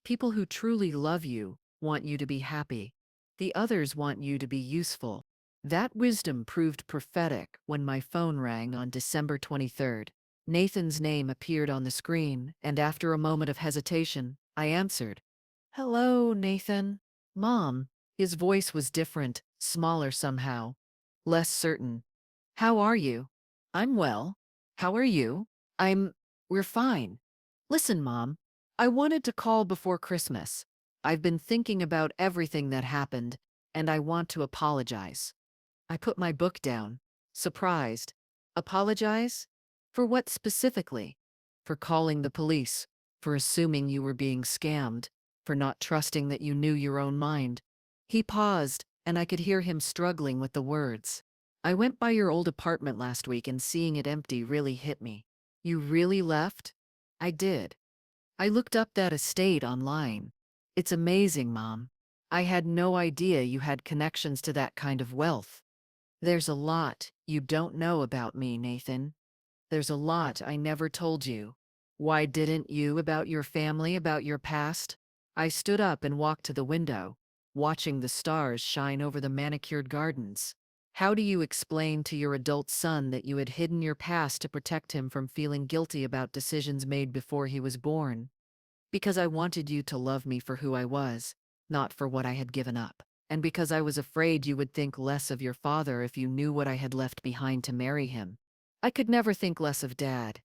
[SPEAKER 1] People who truly love you want you to be happy. The others want you to be useful. That wisdom proved prophetic when my phone rang on December 23rd. Nathan's name appeared on the screen, and after a moment of hesitation, I answered. "Hello, Nathan." "Mom." His voice was different, smaller somehow, less certain. "How are you?" "I'm well. How are you?" We're fine." "Listen, Mom. I wanted to call before Christmas. I've been thinking about everything that happened, and I want to apologize." I put my book down, surprised. "Apologize? For what specifically?" "For calling the police, for assuming you were being scammed, for not trusting that you knew your own mind." He paused, and I could hear him struggling with the words. "I went by your old apartment last week and seeing it empty really hit me." "You really left?" "I did. I looked up that estate online. It's amazing, Mom. I had no idea you had connections to that kind of wealth." "There's a lot you don't know about me, Nathan. There's a lot I never told you." "Why didn't you? About your family, about your past?" I stood up and walked to the window, watching the stars shine over the manicured gardens. "How do you explain to your adult son that you had hidden your past to protect him from feeling guilty about decisions made before he was born?" "Because I wanted you to love me for who I was, not for what I had given up. And because I was afraid you would think less of your father if you knew what I had left behind to marry him. I could never think less of Dad.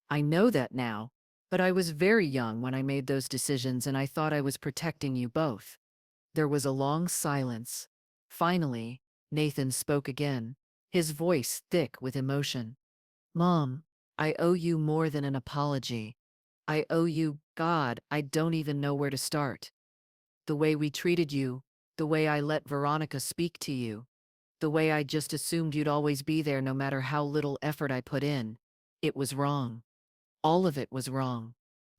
[SPEAKER 1] I know that now, but I was very young when I made those decisions and I thought I was protecting you both." There was a long silence. Finally, Nathan spoke again, his voice thick with emotion. "Mom, I owe you more than an apology. I owe you, God, I don't even know where to start. The way we treated you, the way I let Veronica speak to you, the way I just assumed you'd always be there no matter how little effort I put in. It was wrong. All of it was wrong."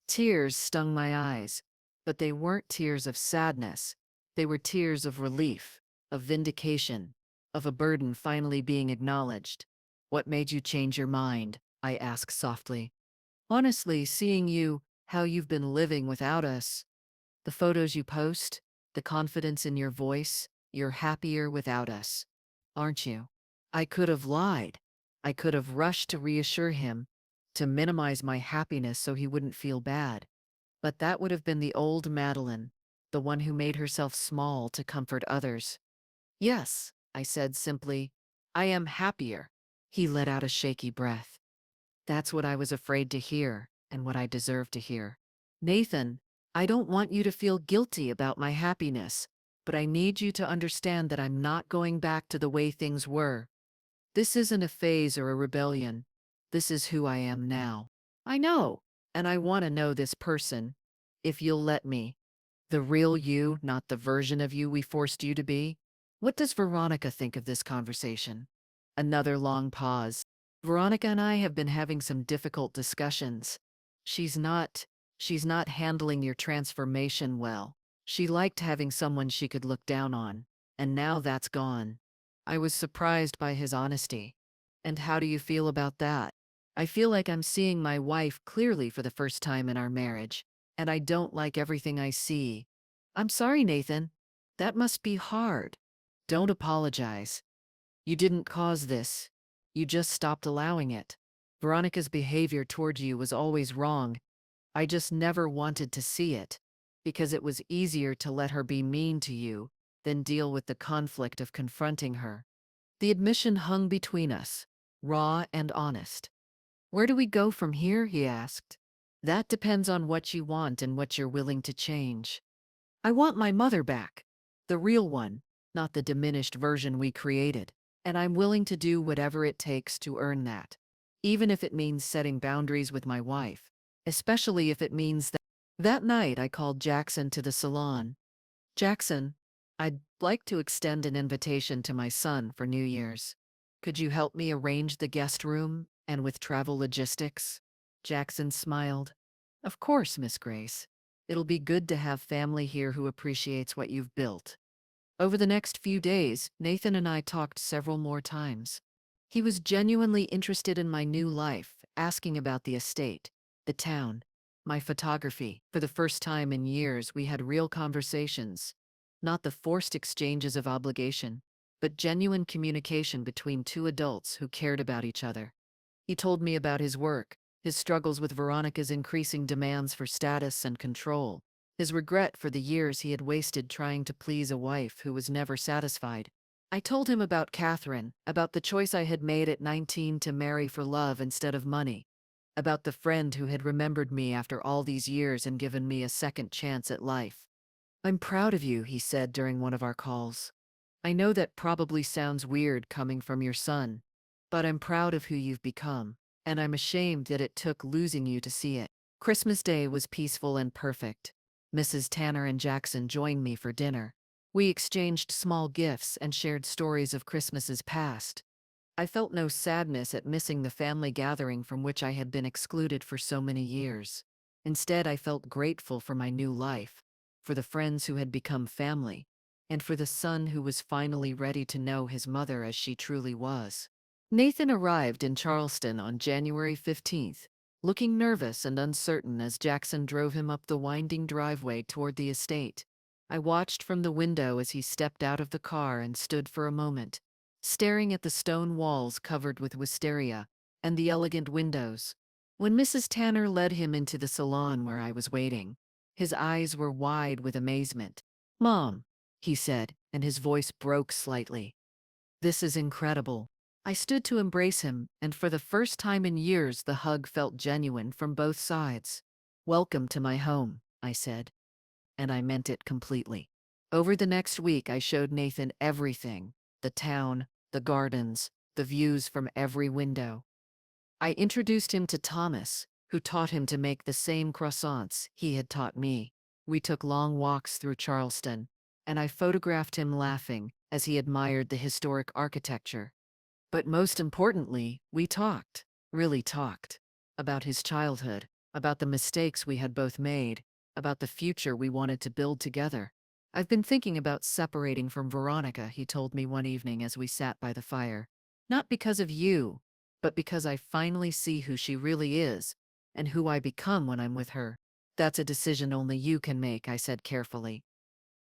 [SPEAKER 1] Tears stung my eyes, but they weren't tears of sadness. They were tears of relief, of vindication, of a burden finally being acknowledged. "What made you change your mind?" I asked softly. "Honestly, seeing you, how you've been living without us. The photos you post, the confidence in your voice, you're happier without us, aren't you?" I could have lied. I could have rushed to reassure him, to minimize my happiness so he wouldn't feel bad. But that would have been the old Madeline, the one who made herself small to comfort others. "Yes," I said simply, "I am happier." He let out a shaky breath. "That's what I was afraid to hear, and what I deserve to hear. Nathan, I don't want you to feel guilty about my happiness, but I need you to understand that I'm not going back to the way things were. This isn't a phase or a rebellion. This is who I am now." "I know." And I want to know this person, if you'll let me. The real you, not the version of you we forced you to be. What does Veronica think of this conversation? Another long pause. Veronica and I have been having some difficult discussions. She's not, she's not handling your transformation well. She liked having someone she could look down on, and now that's gone. I was surprised by his honesty. And how do you feel about that? I feel like I'm seeing my wife clearly for the first time in our marriage, and I don't like everything I see. I'm sorry, Nathan. That must be hard. Don't apologize. You didn't cause this. You just stopped allowing it. Veronica's behavior toward you was always wrong. I just never wanted to see it, because it was easier to let her be mean to you than deal with the conflict of confronting her. The admission hung between us, raw and honest. Where do we go from here? He asked. That depends on what you want and what you're willing to change. I want my mother back, the real one, not the diminished version we created, and I'm willing to do whatever it takes to earn that, even if it means setting boundaries with my wife, especially if it means that. That night I called Jackson to the salon. Jackson, I'd like to extend an invitation to my son for New Year's. Could you help me arrange the guest room and with travel logistics? Jackson smiled. Of course, Miss Grace. It'll be good to have family here who appreciates what you've built. Over the next few days, Nathan and I talked several more times. He was genuinely interested in my new life, asking about the estate, the town, my photography. For the first time in years, we had real conversations, not the forced exchanges of obligation, but genuine communication between two adults who cared about each other. He told me about his work, his struggles with Veronica's increasing demands for status and control, his regret for the years he had wasted trying to please a wife who was never satisfied. I told him about Catherine, about the choice I had made at 19 to marry for love instead of money, about the friend who had remembered me after all these years and given me a second chance at life. I'm proud of you, he said during one of our calls. I know that probably sounds weird coming from your son, but I'm proud of who you've become, and I'm ashamed that it took losing you to see it. Christmas Day was peaceful and perfect. Mrs. Tanner and Jackson joined me for dinner. We exchanged small gifts and shared stories of Christmases past. I felt no sadness at missing the family gathering from which I had been excluded for so many years. Instead, I felt grateful for my new life, for the friends who had become family, and for the son who was finally ready to know his mother as she truly was. Nathan arrived in Charleston on January 15th, looking nervous and uncertain as Jackson drove him up the winding driveway toward the estate. I watched from the window as he stepped out of the car and stood for a moment, staring at the stone walls covered with wisteria and the elegant windows. When Mrs. Tanner led him into the salon where I was waiting, his eyes were wide with amazement. Mom, he said, and his voice broke slightly. This is incredible. I stood to embrace him, and for the first time in years the hug felt genuine from both sides. Welcome to my home, I said, and I meant it completely. Over the next week I showed Nathan everything, the town, the gardens, the views from every window. I introduced him to Thomas, who taught him to make the same croissants he had taught me. We took long walks through Charleston, and I photographed him laughing as he admired the historic architecture. But most importantly, we talked, really talked, about his childhood, about the mistakes we had both made, about the future we wanted to build together. I've been thinking about separating from Veronica, he told me one evening as we sat by the fire. Not because of you, but because I finally see who she really is and who I become when I'm with her. That's a decision only you can make, I said carefully.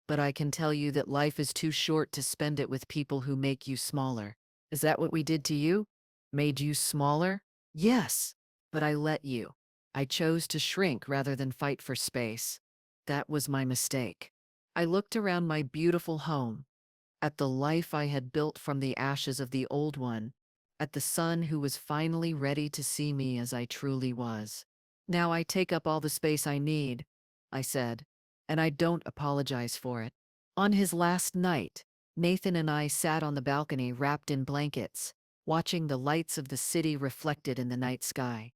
[SPEAKER 1] But I can tell you that life is too short to spend it with people who make you smaller. Is that what we did to you? Made you smaller? Yes, but I let you. I chose to shrink rather than fight for space. That was my mistake. I looked around my beautiful home, at the life I had built from the ashes of the old one, at the son who was finally ready to see me as I truly was. Now I take up all the space I need, I said, and I don't apologize for it. On his last night, Nathan and I sat on the balcony wrapped in blankets, watching the lights of the city reflected in the night sky.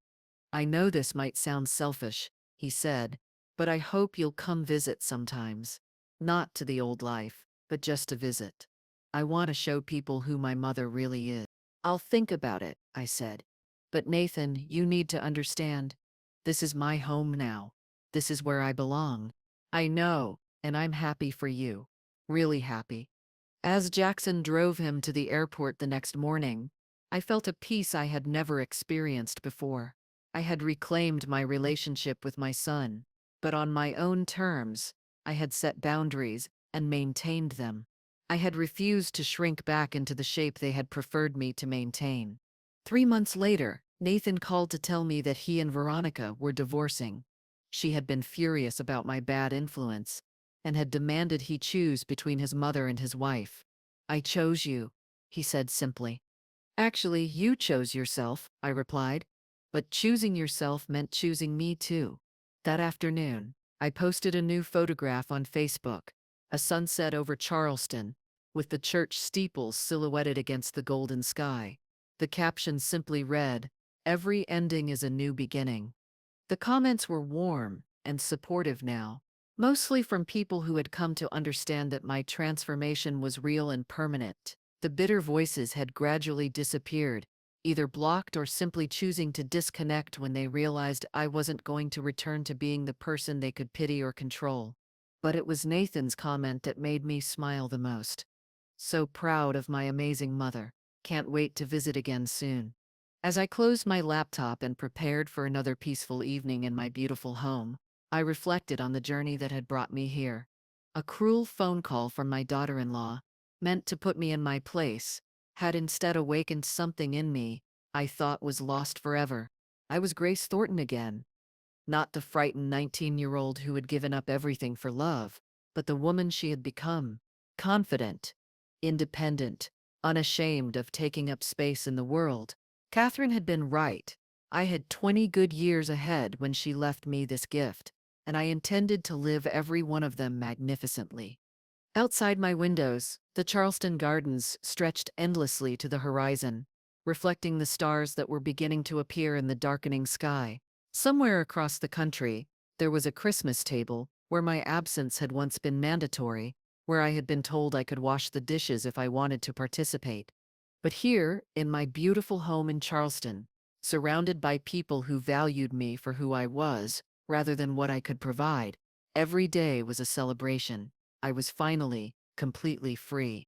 [SPEAKER 1] I know this might sound selfish, he said, but I hope you'll come visit sometimes. Not to the old life, but just to visit. I want to show people who my mother really is. I'll think about it, I said. But Nathan, you need to understand. This is my home now. This is where I belong. I know, and I'm happy for you. Really happy. As Jackson drove him to the airport the next morning, I felt a peace I had never experienced before. I had reclaimed my relationship with my son, but on my own terms. I had set boundaries and maintained them. I had refused to shrink back into the shape they had preferred me to maintain. 3 months later, Nathan called to tell me that he and Veronica were divorcing. She had been furious about my bad influence and had demanded he choose between his mother and his wife. I chose you, he said simply. Actually, you chose yourself, I replied. But choosing yourself meant choosing me too. That afternoon, I posted a new photograph on Facebook, a sunset over Charleston, with the church steeples silhouetted against the golden sky. The caption simply read, "Every ending is a new beginning." The comments were warm and supportive now, mostly from people who had come to understand that my transformation was real and permanent. The bitter voices had gradually disappeared, either blocked or simply choosing to disconnect when they realized I wasn't going to return to being the person they could pity or control. But it was Nathan's comment that made me smile the most. So proud of my amazing mother. Can't wait to visit again soon. As I closed my laptop and prepared for another peaceful evening in my beautiful home, I reflected on the journey that had brought me here. A cruel phone call from my daughter-in-law, meant to put me in my place, had instead awakened something in me I thought was lost forever. I was Grace Thornton again. Not the frightened 19-year-old who had given up everything for love, but the woman she had become. Confident, independent, unashamed of taking up space in the world. Catherine had been right. I had 20 good years ahead when she left me this gift, and I intended to live every one of them magnificently. Outside my windows, the Charleston Gardens stretched endlessly to the horizon, reflecting the stars that were beginning to appear in the darkening sky. Somewhere across the country, there was a Christmas table where my absence had once been mandatory, where I had been told I could wash the dishes if I wanted to participate. But here, in my beautiful home in Charleston, surrounded by people who valued me for who I was, rather than what I could provide, every day was a celebration. I was finally completely free.